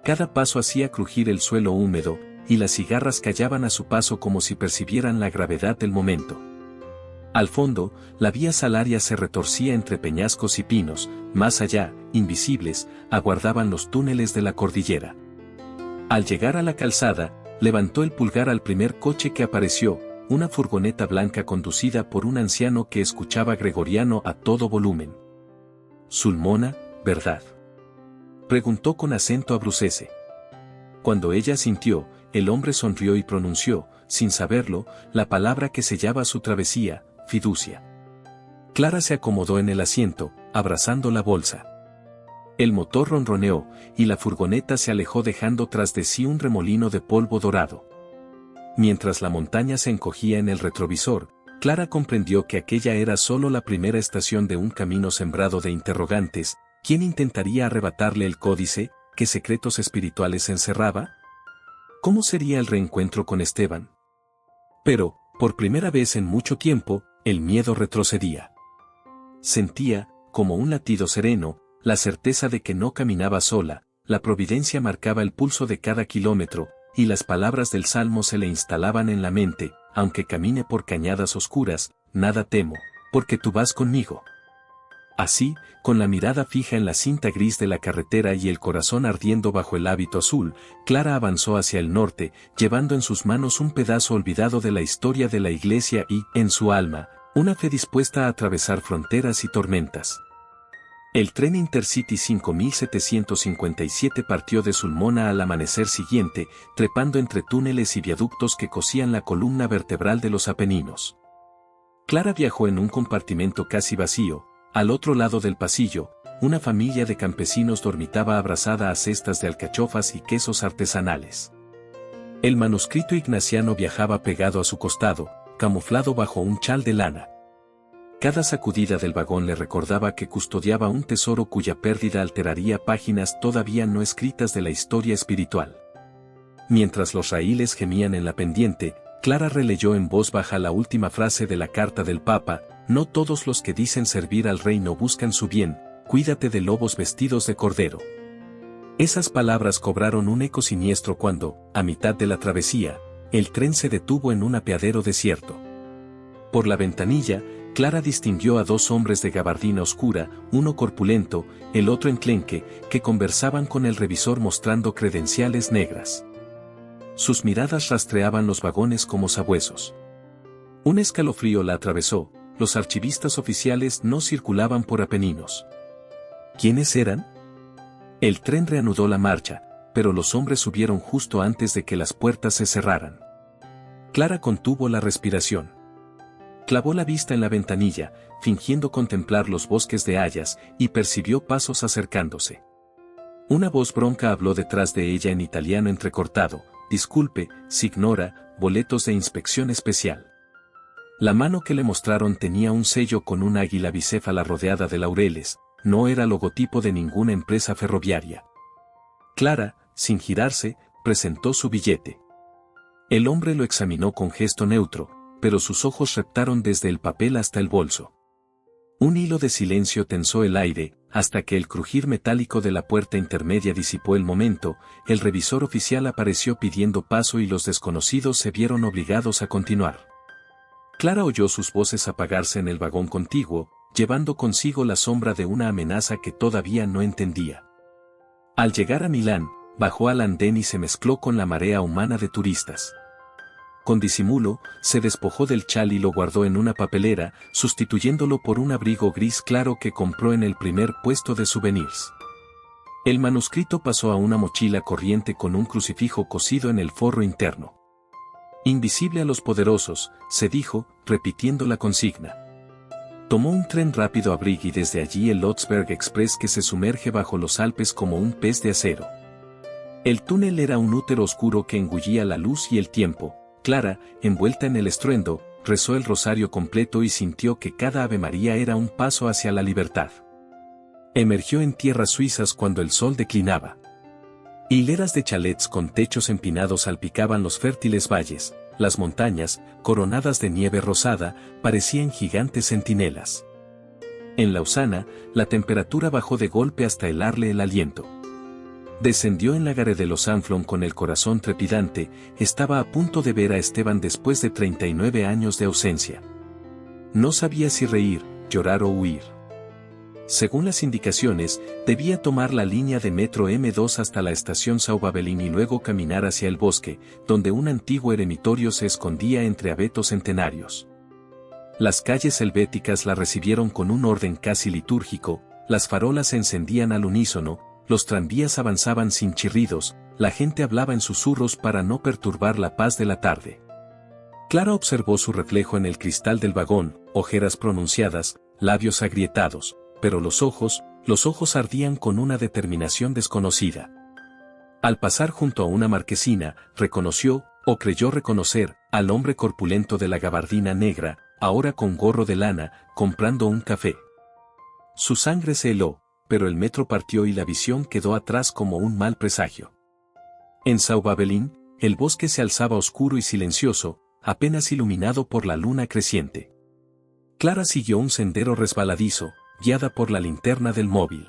Cada paso hacía crujir el suelo húmedo, y las cigarras callaban a su paso como si percibieran la gravedad del momento. Al fondo, la vía salaria se retorcía entre peñascos y pinos, más allá, invisibles, aguardaban los túneles de la cordillera. Al llegar a la calzada, levantó el pulgar al primer coche que apareció, una furgoneta blanca conducida por un anciano que escuchaba gregoriano a todo volumen. «Sulmona, ¿verdad?», preguntó con acento abrucese. Cuando ella asintió, el hombre sonrió y pronunció, sin saberlo, la palabra que sellaba su travesía: fiducia. Clara se acomodó en el asiento, abrazando la bolsa. El motor ronroneó, y la furgoneta se alejó dejando tras de sí un remolino de polvo dorado. Mientras la montaña se encogía en el retrovisor, Clara comprendió que aquella era solo la primera estación de un camino sembrado de interrogantes. ¿Quién intentaría arrebatarle el códice? ¿Qué secretos espirituales encerraba? ¿Cómo sería el reencuentro con Esteban? Pero, por primera vez en mucho tiempo, el miedo retrocedía. Sentía, como un latido sereno, la certeza de que no caminaba sola. La providencia marcaba el pulso de cada kilómetro, y las palabras del salmo se le instalaban en la mente: aunque camine por cañadas oscuras, nada temo, porque tú vas conmigo. Así, con la mirada fija en la cinta gris de la carretera y el corazón ardiendo bajo el hábito azul, Clara avanzó hacia el norte, llevando en sus manos un pedazo olvidado de la historia de la iglesia y, en su alma, una fe dispuesta a atravesar fronteras y tormentas. El tren Intercity 5757 partió de Sulmona al amanecer siguiente, trepando entre túneles y viaductos que cosían la columna vertebral de los Apeninos. Clara viajó en un compartimento casi vacío. Al otro lado del pasillo, una familia de campesinos dormitaba abrazada a cestas de alcachofas y quesos artesanales. El manuscrito ignaciano viajaba pegado a su costado, camuflado bajo un chal de lana. Cada sacudida del vagón le recordaba que custodiaba un tesoro cuya pérdida alteraría páginas todavía no escritas de la historia espiritual. Mientras los raíles gemían en la pendiente, Clara releyó en voz baja la última frase de la carta del Papa: no todos los que dicen servir al reino buscan su bien, cuídate de lobos vestidos de cordero. Esas palabras cobraron un eco siniestro cuando, a mitad de la travesía, el tren se detuvo en un apeadero desierto. Por la ventanilla, Clara distinguió a dos hombres de gabardina oscura, uno corpulento, el otro enclenque, que conversaban con el revisor mostrando credenciales negras. Sus miradas rastreaban los vagones como sabuesos. Un escalofrío la atravesó, los archivistas oficiales no circulaban por Apeninos. ¿Quiénes eran? El tren reanudó la marcha, pero los hombres subieron justo antes de que las puertas se cerraran. Clara contuvo la respiración. Clavó la vista en la ventanilla, fingiendo contemplar los bosques de hayas, y percibió pasos acercándose. Una voz bronca habló detrás de ella en italiano entrecortado: disculpe, signora, boletos de inspección especial. La mano que le mostraron tenía un sello con un águila bicéfala rodeada de laureles, no era logotipo de ninguna empresa ferroviaria. Clara, sin girarse, presentó su billete. El hombre lo examinó con gesto neutro, pero sus ojos reptaron desde el papel hasta el bolso. Un hilo de silencio tensó el aire, hasta que el crujir metálico de la puerta intermedia disipó el momento. El revisor oficial apareció pidiendo paso y los desconocidos se vieron obligados a continuar. Clara oyó sus voces apagarse en el vagón contiguo, llevando consigo la sombra de una amenaza que todavía no entendía. Al llegar a Milán, bajó al andén y se mezcló con la marea humana de turistas. Con disimulo, se despojó del chal y lo guardó en una papelera, sustituyéndolo por un abrigo gris claro que compró en el primer puesto de souvenirs. El manuscrito pasó a una mochila corriente con un crucifijo cosido en el forro interno. Invisible a los poderosos, se dijo, repitiendo la consigna. Tomó un tren rápido a Brig y desde allí el Lotsberg Express que se sumerge bajo los Alpes como un pez de acero. El túnel era un útero oscuro que engullía la luz y el tiempo. Clara, envuelta en el estruendo, rezó el rosario completo y sintió que cada Ave María era un paso hacia la libertad. Emergió en tierras suizas cuando el sol declinaba. Hileras de chalets con techos empinados salpicaban los fértiles valles, las montañas, coronadas de nieve rosada, parecían gigantes centinelas. En Lausana, la temperatura bajó de golpe hasta helarle el aliento. Descendió en la gare de los Anflon con el corazón trepidante, estaba a punto de ver a Esteban después de 39 años de ausencia. No sabía si reír, llorar o huir. Según las indicaciones, debía tomar la línea de metro M2 hasta la estación Saubabelin y luego caminar hacia el bosque, donde un antiguo eremitorio se escondía entre abetos centenarios. Las calles helvéticas la recibieron con un orden casi litúrgico, las farolas se encendían al unísono, los tranvías avanzaban sin chirridos, la gente hablaba en susurros para no perturbar la paz de la tarde. Clara observó su reflejo en el cristal del vagón, ojeras pronunciadas, labios agrietados, pero los ojos ardían con una determinación desconocida. Al pasar junto a una marquesina, reconoció, o creyó reconocer, al hombre corpulento de la gabardina negra, ahora con gorro de lana, comprando un café. Su sangre se heló, pero el metro partió y la visión quedó atrás como un mal presagio. En Saubabelin, el bosque se alzaba oscuro y silencioso, apenas iluminado por la luna creciente. Clara siguió un sendero resbaladizo, guiada por la linterna del móvil.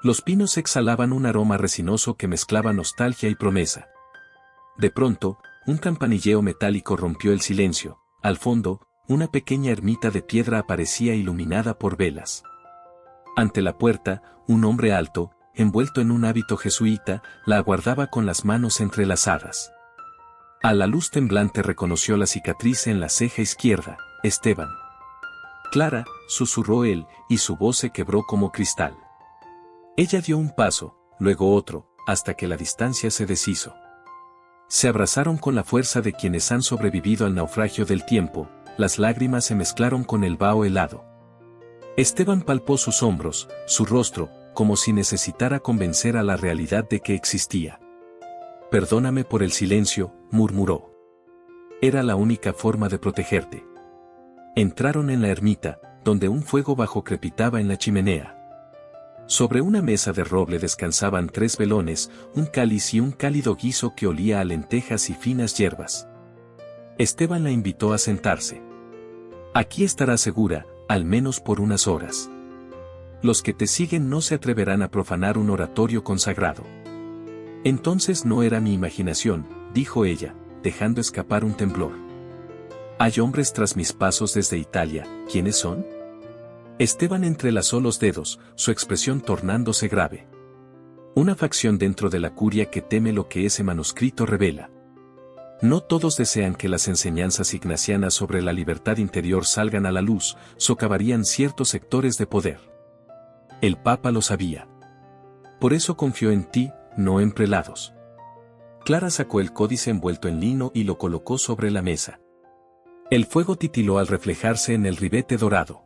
Los pinos exhalaban un aroma resinoso que mezclaba nostalgia y promesa. De pronto, un campanilleo metálico rompió el silencio. Al fondo, una pequeña ermita de piedra aparecía iluminada por velas. Ante la puerta, un hombre alto, envuelto en un hábito jesuita, la aguardaba con las manos entrelazadas. A la luz temblante reconoció la cicatriz en la ceja izquierda. Esteban. Clara, susurró él, y su voz se quebró como cristal. Ella dio un paso, luego otro, hasta que la distancia se deshizo. Se abrazaron con la fuerza de quienes han sobrevivido al naufragio del tiempo, las lágrimas se mezclaron con el vaho helado. Esteban palpó sus hombros, su rostro, como si necesitara convencer a la realidad de que existía. Perdóname por el silencio, murmuró. Era la única forma de protegerte. Entraron en la ermita, donde un fuego bajo crepitaba en la chimenea. Sobre una mesa de roble descansaban 3 velones, un cáliz y un cálido guiso que olía a lentejas y finas hierbas. Esteban la invitó a sentarse. Aquí estará segura, al menos por unas horas. Los que te siguen no se atreverán a profanar un oratorio consagrado. Entonces no era mi imaginación, dijo ella, dejando escapar un temblor. Hay hombres tras mis pasos desde Italia, ¿quiénes son? Esteban entrelazó los dedos, su expresión tornándose grave. Una facción dentro de la curia que teme lo que ese manuscrito revela. No todos desean que las enseñanzas ignacianas sobre la libertad interior salgan a la luz, socavarían ciertos sectores de poder. El Papa lo sabía. Por eso confió en ti, no en prelados. Clara sacó el códice envuelto en lino y lo colocó sobre la mesa. El fuego titiló al reflejarse en el ribete dorado.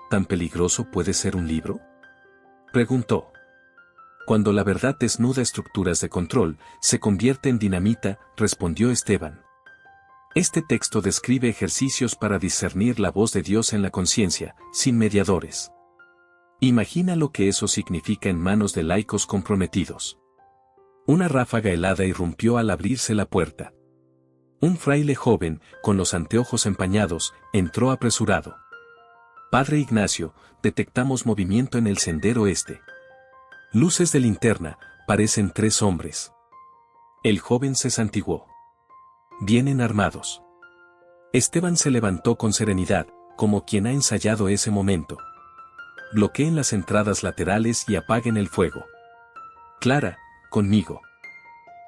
¿Tan peligroso puede ser un libro?, preguntó. Cuando la verdad desnuda estructuras de control, se convierte en dinamita, respondió Esteban. Este texto describe ejercicios para discernir la voz de Dios en la conciencia, sin mediadores. Imagina lo que eso significa en manos de laicos comprometidos. Una ráfaga helada irrumpió al abrirse la puerta. Un fraile joven, con los anteojos empañados, entró apresurado. Padre Ignacio, detectamos movimiento en el sendero este. Luces de linterna, parecen 3 hombres. El joven se santiguó. Vienen armados. Esteban se levantó con serenidad, como quien ha ensayado ese momento. Bloqueen las entradas laterales y apaguen el fuego. Clara, conmigo.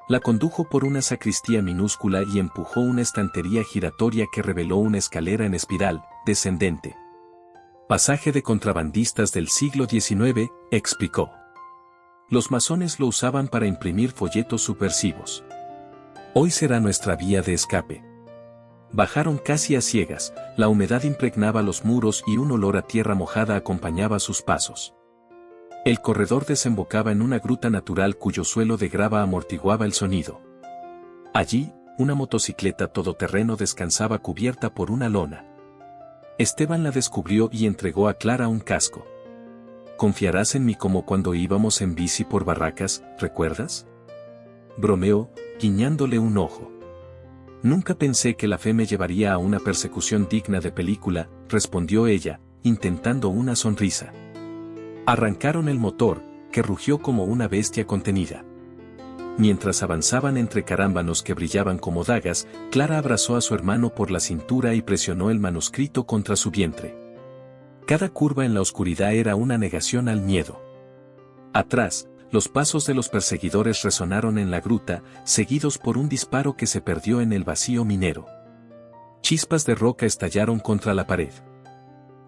La condujo por una sacristía minúscula y empujó una estantería giratoria que reveló una escalera en espiral, descendente. Pasaje de contrabandistas del siglo XIX, explicó. Los masones lo usaban para imprimir folletos subversivos. Hoy será nuestra vía de escape. Bajaron casi a ciegas, la humedad impregnaba los muros y un olor a tierra mojada acompañaba sus pasos. El corredor desembocaba en una gruta natural cuyo suelo de grava amortiguaba el sonido. Allí, una motocicleta todoterreno descansaba cubierta por una lona. Esteban la descubrió y entregó a Clara un casco. ¿Confiarás en mí como cuando íbamos en bici por Barracas, recuerdas?, bromeó, guiñándole un ojo. Nunca pensé que la fe me llevaría a una persecución digna de película, respondió ella, intentando una sonrisa. Arrancaron el motor, que rugió como una bestia contenida. Mientras avanzaban entre carámbanos que brillaban como dagas, Clara abrazó a su hermano por la cintura y presionó el manuscrito contra su vientre. Cada curva en la oscuridad era una negación al miedo. Atrás, los pasos de los perseguidores resonaron en la gruta, seguidos por un disparo que se perdió en el vacío minero. Chispas de roca estallaron contra la pared.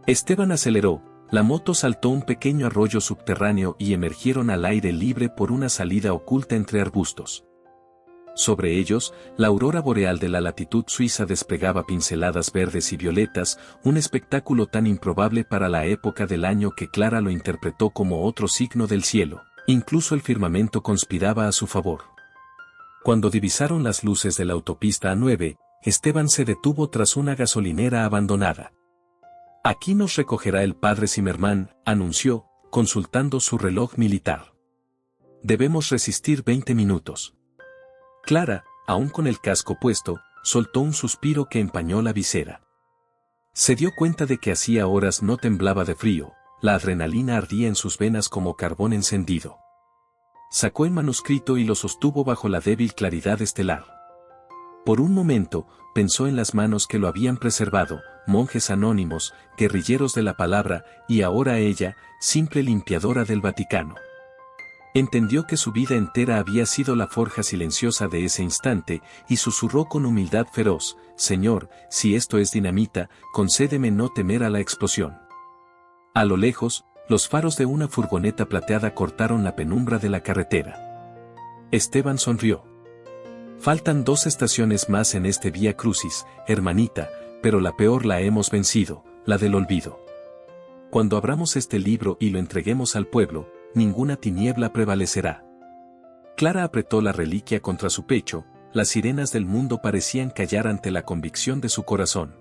Esteban aceleró, la moto saltó un pequeño arroyo subterráneo y emergieron al aire libre por una salida oculta entre arbustos. Sobre ellos, la aurora boreal de la latitud suiza desplegaba pinceladas verdes y violetas, un espectáculo tan improbable para la época del año que Clara lo interpretó como otro signo del cielo. Incluso el firmamento conspiraba a su favor. Cuando divisaron las luces de la autopista A9, Esteban se detuvo tras una gasolinera abandonada. Aquí nos recogerá el padre Zimmermann, anunció, consultando su reloj militar. Debemos resistir 20 minutos. Clara, aún con el casco puesto, soltó un suspiro que empañó la visera. Se dio cuenta de que hacía horas no temblaba de frío, la adrenalina ardía en sus venas como carbón encendido. Sacó el manuscrito y lo sostuvo bajo la débil claridad estelar. Por un momento, pensó en las manos que lo habían preservado, monjes anónimos, guerrilleros de la palabra, y ahora ella, simple limpiadora del Vaticano. Entendió que su vida entera había sido la forja silenciosa de ese instante, y susurró con humildad feroz: Señor, si esto es dinamita, concédeme no temer a la explosión. A lo lejos, los faros de una furgoneta plateada cortaron la penumbra de la carretera. Esteban sonrió. Faltan 2 estaciones más en este Vía Crucis, hermanita, pero la peor la hemos vencido, la del olvido. Cuando abramos este libro y lo entreguemos al pueblo, ninguna tiniebla prevalecerá. Clara apretó la reliquia contra su pecho, las sirenas del mundo parecían callar ante la convicción de su corazón.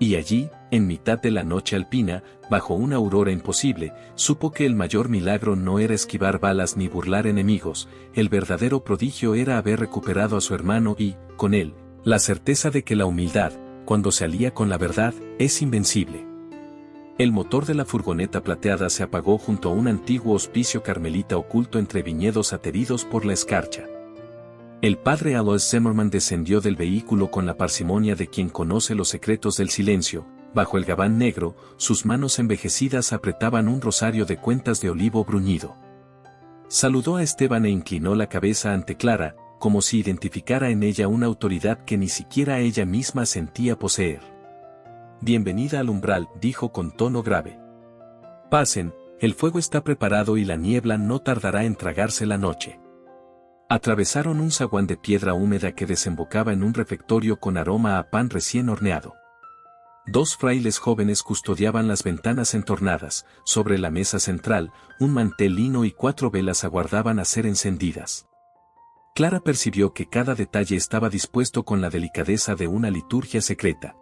Y allí, en mitad de la noche alpina, bajo una aurora imposible, supo que el mayor milagro no era esquivar balas ni burlar enemigos, el verdadero prodigio era haber recuperado a su hermano y, con él, la certeza de que la humildad, cuando se alía con la verdad, es invencible. El motor de la furgoneta plateada se apagó junto a un antiguo hospicio carmelita oculto entre viñedos ateridos por la escarcha. El padre Alois Zimmerman descendió del vehículo con la parsimonia de quien conoce los secretos del silencio. Bajo el gabán negro, sus manos envejecidas apretaban un rosario de cuentas de olivo bruñido. Saludó a Esteban e inclinó la cabeza ante Clara, como si identificara en ella una autoridad que ni siquiera ella misma sentía poseer. «Bienvenida al umbral», dijo con tono grave. «Pasen, el fuego está preparado y la niebla no tardará en tragarse la noche». Atravesaron un zaguán de piedra húmeda que desembocaba en un refectorio con aroma a pan recién horneado. Dos frailes jóvenes custodiaban las ventanas entornadas, sobre la mesa central, un mantel lino y 4 velas aguardaban a ser encendidas. Clara percibió que cada detalle estaba dispuesto con la delicadeza de una liturgia secreta.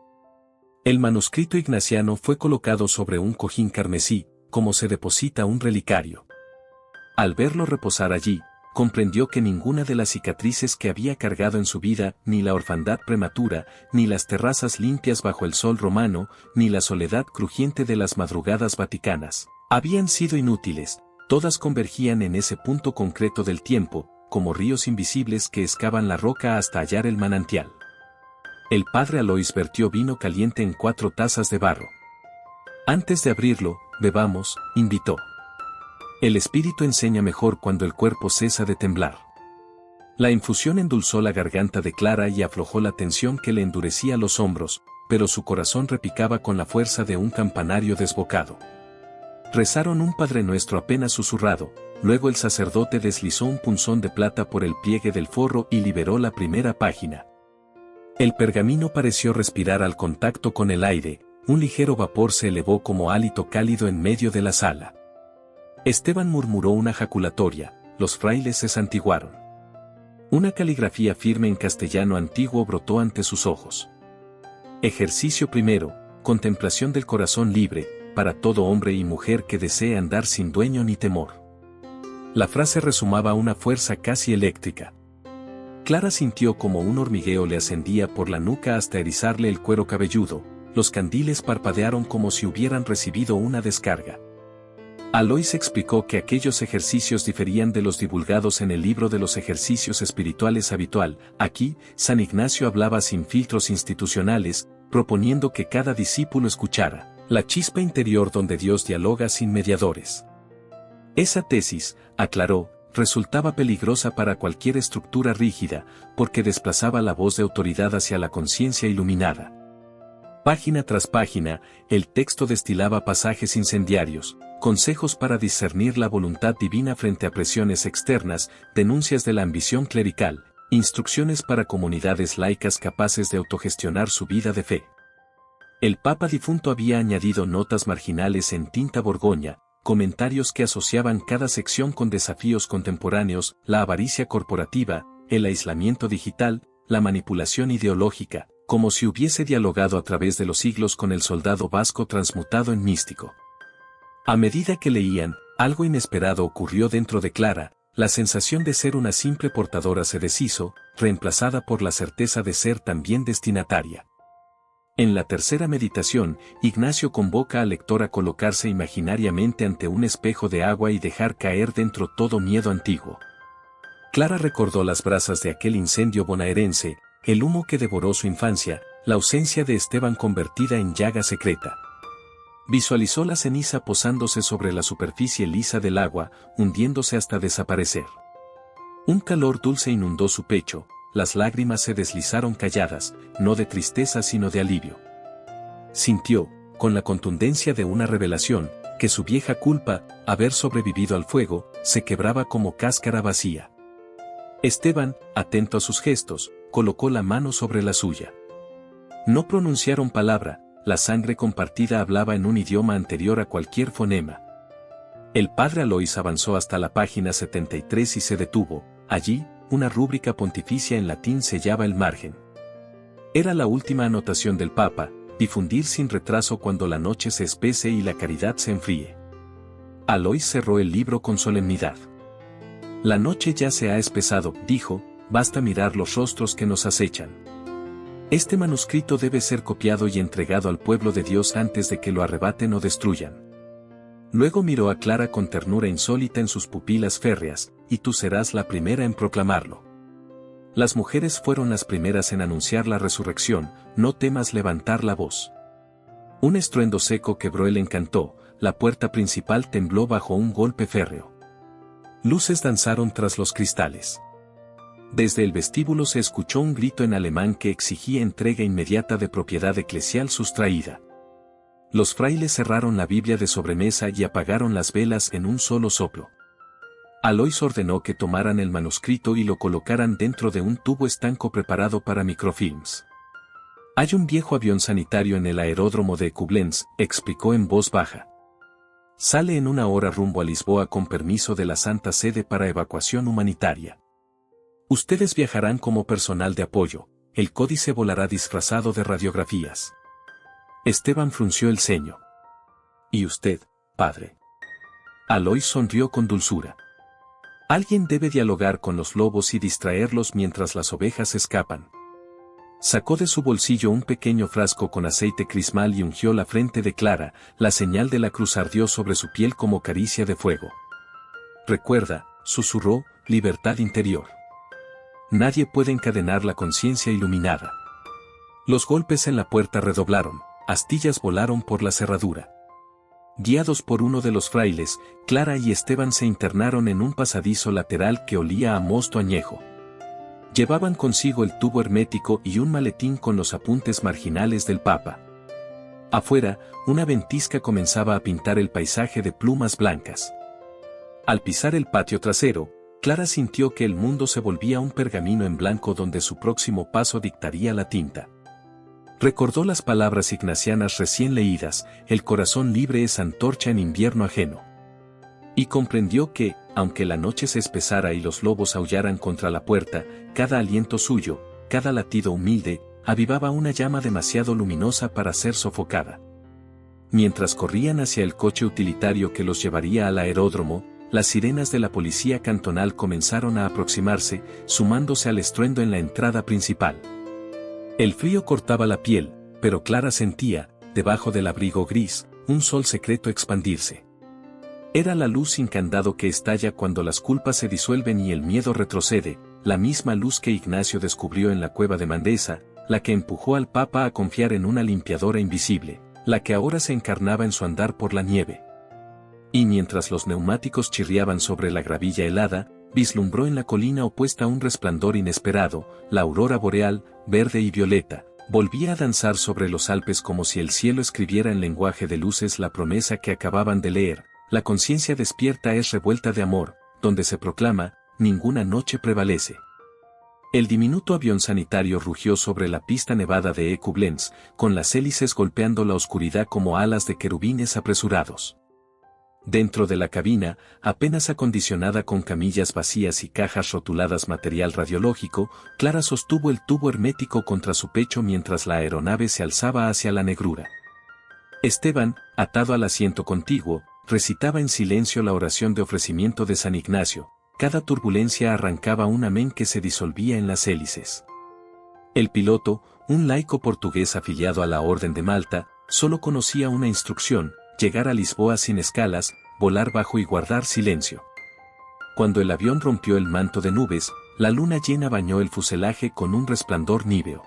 El manuscrito ignaciano fue colocado sobre un cojín carmesí, como se deposita un relicario. Al verlo reposar allí, comprendió que ninguna de las cicatrices que había cargado en su vida, ni la orfandad prematura, ni las terrazas limpias bajo el sol romano, ni la soledad crujiente de las madrugadas vaticanas, habían sido inútiles, todas convergían en ese punto concreto del tiempo, como ríos invisibles que excavan la roca hasta hallar el manantial. El padre Alois vertió vino caliente en 4 tazas de barro. «Antes de abrirlo, bebamos», invitó. El espíritu enseña mejor cuando el cuerpo cesa de temblar. La infusión endulzó la garganta de Clara y aflojó la tensión que le endurecía los hombros, pero su corazón repicaba con la fuerza de un campanario desbocado. Rezaron un Padre Nuestro apenas susurrado, luego el sacerdote deslizó un punzón de plata por el pliegue del forro y liberó la primera página. El pergamino pareció respirar al contacto con el aire, un ligero vapor se elevó como hálito cálido en medio de la sala. Esteban murmuró una jaculatoria, los frailes se santiguaron. Una caligrafía firme en castellano antiguo brotó ante sus ojos. Ejercicio primero, contemplación del corazón libre, para todo hombre y mujer que desee andar sin dueño ni temor. La frase resumaba una fuerza casi eléctrica. Clara sintió como un hormigueo le ascendía por la nuca hasta erizarle el cuero cabelludo, los candiles parpadearon como si hubieran recibido una descarga. Alois explicó que aquellos ejercicios diferían de los divulgados en el libro de los ejercicios espirituales habitual. Aquí, San Ignacio hablaba sin filtros institucionales, proponiendo que cada discípulo escuchara la chispa interior donde Dios dialoga sin mediadores. Esa tesis, aclaró, resultaba peligrosa para cualquier estructura rígida, porque desplazaba la voz de autoridad hacia la conciencia iluminada. Página tras página, el texto destilaba pasajes incendiarios, consejos para discernir la voluntad divina frente a presiones externas, denuncias de la ambición clerical, instrucciones para comunidades laicas capaces de autogestionar su vida de fe. El Papa difunto había añadido notas marginales en tinta borgoña, comentarios que asociaban cada sección con desafíos contemporáneos, la avaricia corporativa, el aislamiento digital, la manipulación ideológica, como si hubiese dialogado a través de los siglos con el soldado vasco transmutado en místico. A medida que leían, algo inesperado ocurrió dentro de Clara, la sensación de ser una simple portadora se deshizo, reemplazada por la certeza de ser también destinataria. En la tercera meditación, Ignacio convoca al lector a colocarse imaginariamente ante un espejo de agua y dejar caer dentro todo miedo antiguo. Clara recordó las brasas de aquel incendio bonaerense, el humo que devoró su infancia, la ausencia de Esteban convertida en llaga secreta. Visualizó la ceniza posándose sobre la superficie lisa del agua, hundiéndose hasta desaparecer. Un calor dulce inundó su pecho, las lágrimas se deslizaron calladas, no de tristeza sino de alivio. Sintió, con la contundencia de una revelación, que su vieja culpa, haber sobrevivido al fuego, se quebraba como cáscara vacía. Esteban, atento a sus gestos, colocó la mano sobre la suya. No pronunciaron palabra, la sangre compartida hablaba en un idioma anterior a cualquier fonema. El padre Alois avanzó hasta la página 73 y se detuvo, allí, una rúbrica pontificia en latín sellaba el margen. Era la última anotación del Papa, difundir sin retraso cuando la noche se espese y la caridad se enfríe. Alois cerró el libro con solemnidad. La noche ya se ha espesado, dijo, basta mirar los rostros que nos acechan. Este manuscrito debe ser copiado y entregado al pueblo de Dios antes de que lo arrebaten o destruyan. Luego miró a Clara con ternura insólita en sus pupilas férreas, y tú serás la primera en proclamarlo. Las mujeres fueron las primeras en anunciar la resurrección, no temas levantar la voz. Un estruendo seco quebró el encanto, la puerta principal tembló bajo un golpe férreo. Luces danzaron tras los cristales. Desde el vestíbulo se escuchó un grito en alemán que exigía entrega inmediata de propiedad eclesial sustraída. Los frailes cerraron la Biblia de sobremesa y apagaron las velas en un solo soplo. Alois ordenó que tomaran el manuscrito y lo colocaran dentro de un tubo estanco preparado para microfilms. Hay un viejo avión sanitario en el aeródromo de Koblenz, explicó en voz baja. Sale en 1 hora rumbo a Lisboa con permiso de la Santa Sede para evacuación humanitaria. Ustedes viajarán como personal de apoyo, el códice volará disfrazado de radiografías. Esteban frunció el ceño. ¿Y usted, padre? Alois sonrió con dulzura. Alguien debe dialogar con los lobos y distraerlos mientras las ovejas escapan. Sacó de su bolsillo un pequeño frasco con aceite crismal y ungió la frente de Clara, la señal de la cruz ardió sobre su piel como caricia de fuego. Recuerda, susurró, libertad interior. Nadie puede encadenar la conciencia iluminada. Los golpes en la puerta redoblaron, astillas volaron por la cerradura. Guiados por uno de los frailes, Clara y Esteban se internaron en un pasadizo lateral que olía a mosto añejo. Llevaban consigo el tubo hermético y un maletín con los apuntes marginales del Papa. Afuera, una ventisca comenzaba a pintar el paisaje de plumas blancas. Al pisar el patio trasero, Clara sintió que el mundo se volvía un pergamino en blanco donde su próximo paso dictaría la tinta. Recordó las palabras ignacianas recién leídas, el corazón libre es antorcha en invierno ajeno. Y comprendió que, aunque la noche se espesara y los lobos aullaran contra la puerta, cada aliento suyo, cada latido humilde, avivaba una llama demasiado luminosa para ser sofocada. Mientras corrían hacia el coche utilitario que los llevaría al aeródromo, las sirenas de la policía cantonal comenzaron a aproximarse, sumándose al estruendo en la entrada principal. El frío cortaba la piel, pero Clara sentía, debajo del abrigo gris, un sol secreto expandirse. Era la luz sin candado que estalla cuando las culpas se disuelven y el miedo retrocede, la misma luz que Ignacio descubrió en la cueva de Mandesa, la que empujó al Papa a confiar en una limpiadora invisible, la que ahora se encarnaba en su andar por la nieve. Y mientras los neumáticos chirriaban sobre la gravilla helada, vislumbró en la colina opuesta un resplandor inesperado, la aurora boreal, verde y violeta, volvía a danzar sobre los Alpes como si el cielo escribiera en lenguaje de luces la promesa que acababan de leer, la conciencia despierta es revuelta de amor, donde se proclama, ninguna noche prevalece. El diminuto avión sanitario rugió sobre la pista nevada de Koblenz, con las hélices golpeando la oscuridad como alas de querubines apresurados. Dentro de la cabina, apenas acondicionada con camillas vacías y cajas rotuladas material radiológico, Clara sostuvo el tubo hermético contra su pecho mientras la aeronave se alzaba hacia la negrura. Esteban, atado al asiento contiguo, recitaba en silencio la oración de ofrecimiento de San Ignacio. Cada turbulencia arrancaba un amén que se disolvía en las hélices. El piloto, un laico portugués afiliado a la Orden de Malta, solo conocía una instrucción: llegar a Lisboa sin escalas, volar bajo y guardar silencio. Cuando el avión rompió el manto de nubes, la luna llena bañó el fuselaje con un resplandor níveo.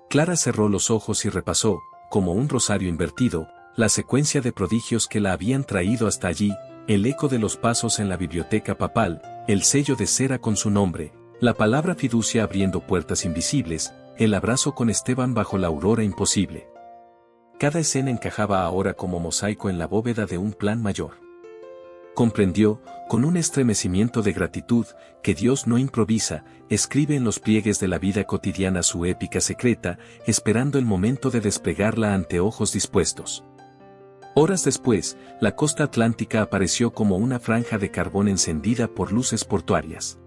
Clara cerró los ojos y repasó, como un rosario invertido, la secuencia de prodigios que la habían traído hasta allí, el eco de los pasos en la biblioteca papal, el sello de cera con su nombre, la palabra fiducia abriendo puertas invisibles, el abrazo con Esteban bajo la aurora imposible. Cada escena encajaba ahora como mosaico en la bóveda de un plan mayor. Comprendió, con un estremecimiento de gratitud, que Dios no improvisa, escribe en los pliegues de la vida cotidiana su épica secreta, esperando el momento de desplegarla ante ojos dispuestos. Horas después, la costa atlántica apareció como una franja de carbón encendida por luces portuarias.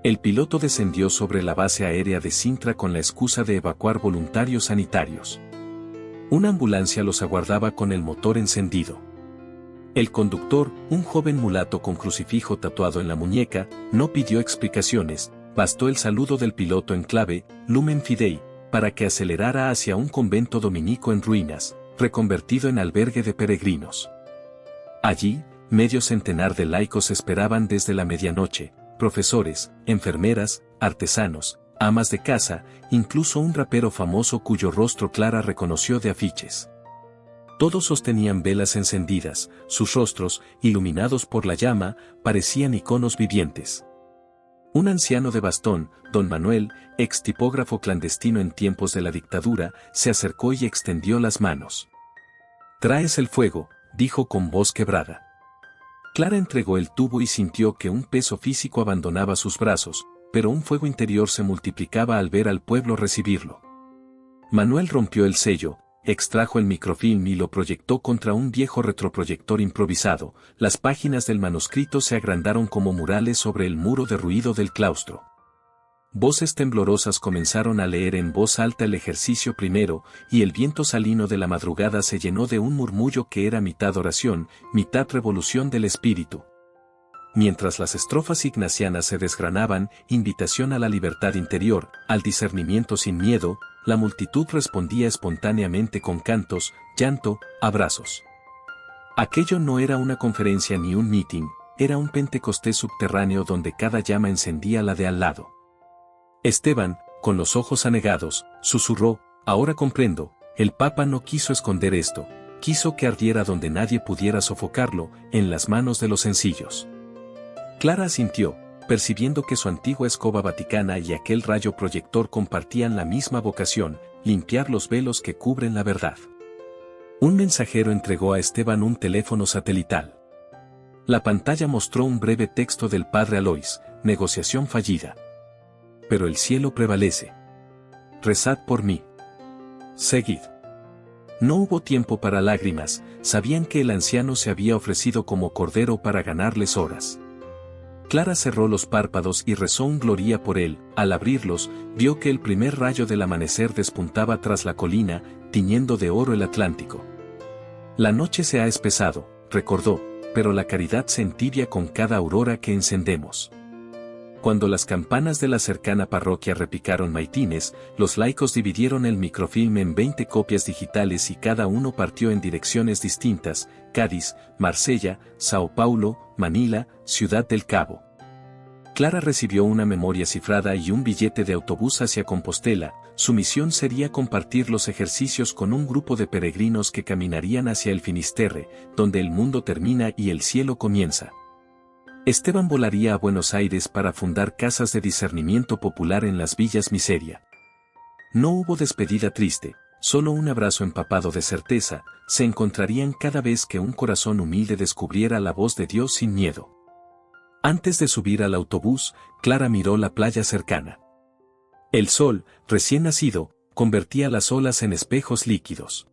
El piloto descendió sobre la base aérea de Sintra con la excusa de evacuar voluntarios sanitarios. Una ambulancia los aguardaba con el motor encendido. El conductor, un joven mulato con crucifijo tatuado en la muñeca, no pidió explicaciones, bastó el saludo del piloto en clave, Lumen Fidei, para que acelerara hacia un convento dominico en ruinas, reconvertido en albergue de peregrinos. Allí, medio centenar de laicos esperaban desde la medianoche, profesores, enfermeras, artesanos, amas de casa, incluso un rapero famoso cuyo rostro Clara reconoció de afiches. Todos sostenían velas encendidas, sus rostros, iluminados por la llama, parecían iconos vivientes. Un anciano de bastón, don Manuel, ex tipógrafo clandestino en tiempos de la dictadura, se acercó y extendió las manos. «¿Traes el fuego?», dijo con voz quebrada. Clara entregó el tubo y sintió que un peso físico abandonaba sus brazos, pero un fuego interior se multiplicaba al ver al pueblo recibirlo. Manuel rompió el sello, extrajo el microfilm y lo proyectó contra un viejo retroproyector improvisado. Las páginas del manuscrito se agrandaron como murales sobre el muro derruido del claustro. Voces temblorosas comenzaron a leer en voz alta el ejercicio primero, y el viento salino de la madrugada se llenó de un murmullo que era mitad oración, mitad revolución del espíritu. Mientras las estrofas ignacianas se desgranaban, invitación a la libertad interior, al discernimiento sin miedo, la multitud respondía espontáneamente con cantos, llanto, abrazos. Aquello no era una conferencia ni un meeting, era un Pentecostés subterráneo donde cada llama encendía la de al lado. Esteban, con los ojos anegados, susurró: «Ahora comprendo, el Papa no quiso esconder esto, quiso que ardiera donde nadie pudiera sofocarlo, en las manos de los sencillos». Clara asintió, percibiendo que su antigua escoba vaticana y aquel rayo proyector compartían la misma vocación: limpiar los velos que cubren la verdad. Un mensajero entregó a Esteban un teléfono satelital. La pantalla mostró un breve texto del padre Alois: negociación fallida. Pero el cielo prevalece. Rezad por mí. Seguid. No hubo tiempo para lágrimas, sabían que el anciano se había ofrecido como cordero para ganarles horas. Clara cerró los párpados y rezó un gloria por él. Al abrirlos, vio que el primer rayo del amanecer despuntaba tras la colina, tiñendo de oro el Atlántico. La noche se ha espesado, recordó, pero la caridad se entibia con cada aurora que encendemos. Cuando las campanas de la cercana parroquia repicaron maitines, los laicos dividieron el microfilm en 20 copias digitales y cada uno partió en direcciones distintas: Cádiz, Marsella, Sao Paulo, Manila, Ciudad del Cabo. Clara recibió una memoria cifrada y un billete de autobús hacia Compostela. Su misión sería compartir los ejercicios con un grupo de peregrinos que caminarían hacia el Finisterre, donde el mundo termina y el cielo comienza. Esteban volaría a Buenos Aires para fundar casas de discernimiento popular en las villas Miseria. No hubo despedida triste, solo un abrazo empapado de certeza. Se encontrarían cada vez que un corazón humilde descubriera la voz de Dios sin miedo. Antes de subir al autobús, Clara miró la playa cercana. El sol, recién nacido, convertía las olas en espejos líquidos.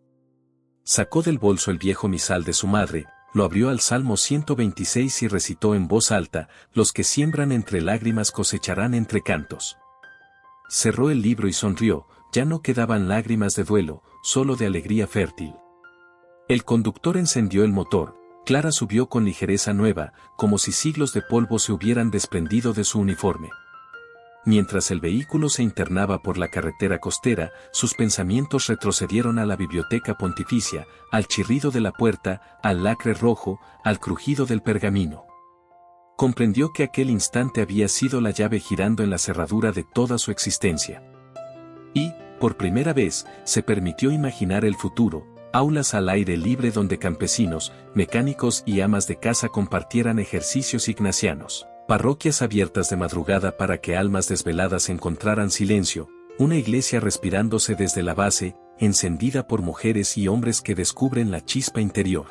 Sacó del bolso el viejo misal de su madre, lo abrió al Salmo 126 y recitó en voz alta: los que siembran entre lágrimas cosecharán entre cantos. Cerró el libro y sonrió, ya no quedaban lágrimas de duelo, solo de alegría fértil. El conductor encendió el motor. Clara subió con ligereza nueva, como si siglos de polvo se hubieran desprendido de su uniforme. Mientras el vehículo se internaba por la carretera costera, sus pensamientos retrocedieron a la biblioteca pontificia, al chirrido de la puerta, al lacre rojo, al crujido del pergamino. Comprendió que aquel instante había sido la llave girando en la cerradura de toda su existencia. Y, por primera vez, se permitió imaginar el futuro: aulas al aire libre donde campesinos, mecánicos y amas de casa compartieran ejercicios ignacianos. Parroquias abiertas de madrugada para que almas desveladas encontraran silencio, una iglesia respirándose desde la base, encendida por mujeres y hombres que descubren la chispa interior.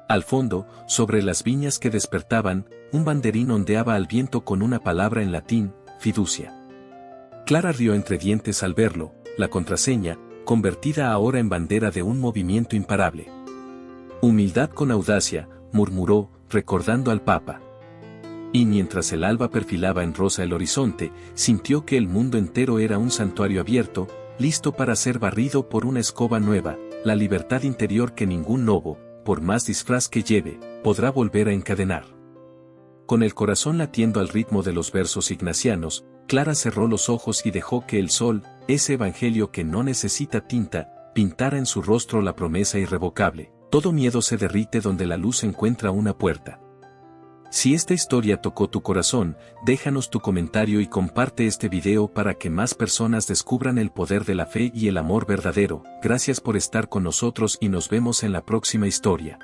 Al fondo, sobre las viñas que despertaban, un banderín ondeaba al viento con una palabra en latín: fiducia. Clara rió entre dientes al verlo, la contraseña, convertida ahora en bandera de un movimiento imparable. Humildad con audacia, murmuró, recordando al Papa. Y mientras el alba perfilaba en rosa el horizonte, sintió que el mundo entero era un santuario abierto, listo para ser barrido por una escoba nueva, la libertad interior que ningún lobo, por más disfraz que lleve, podrá volver a encadenar. Con el corazón latiendo al ritmo de los versos ignacianos, Clara cerró los ojos y dejó que el sol, ese evangelio que no necesita tinta, pintara en su rostro la promesa irrevocable: todo miedo se derrite donde la luz encuentra una puerta. Si esta historia tocó tu corazón, déjanos tu comentario y comparte este video para que más personas descubran el poder de la fe y el amor verdadero. Gracias por estar con nosotros y nos vemos en la próxima historia.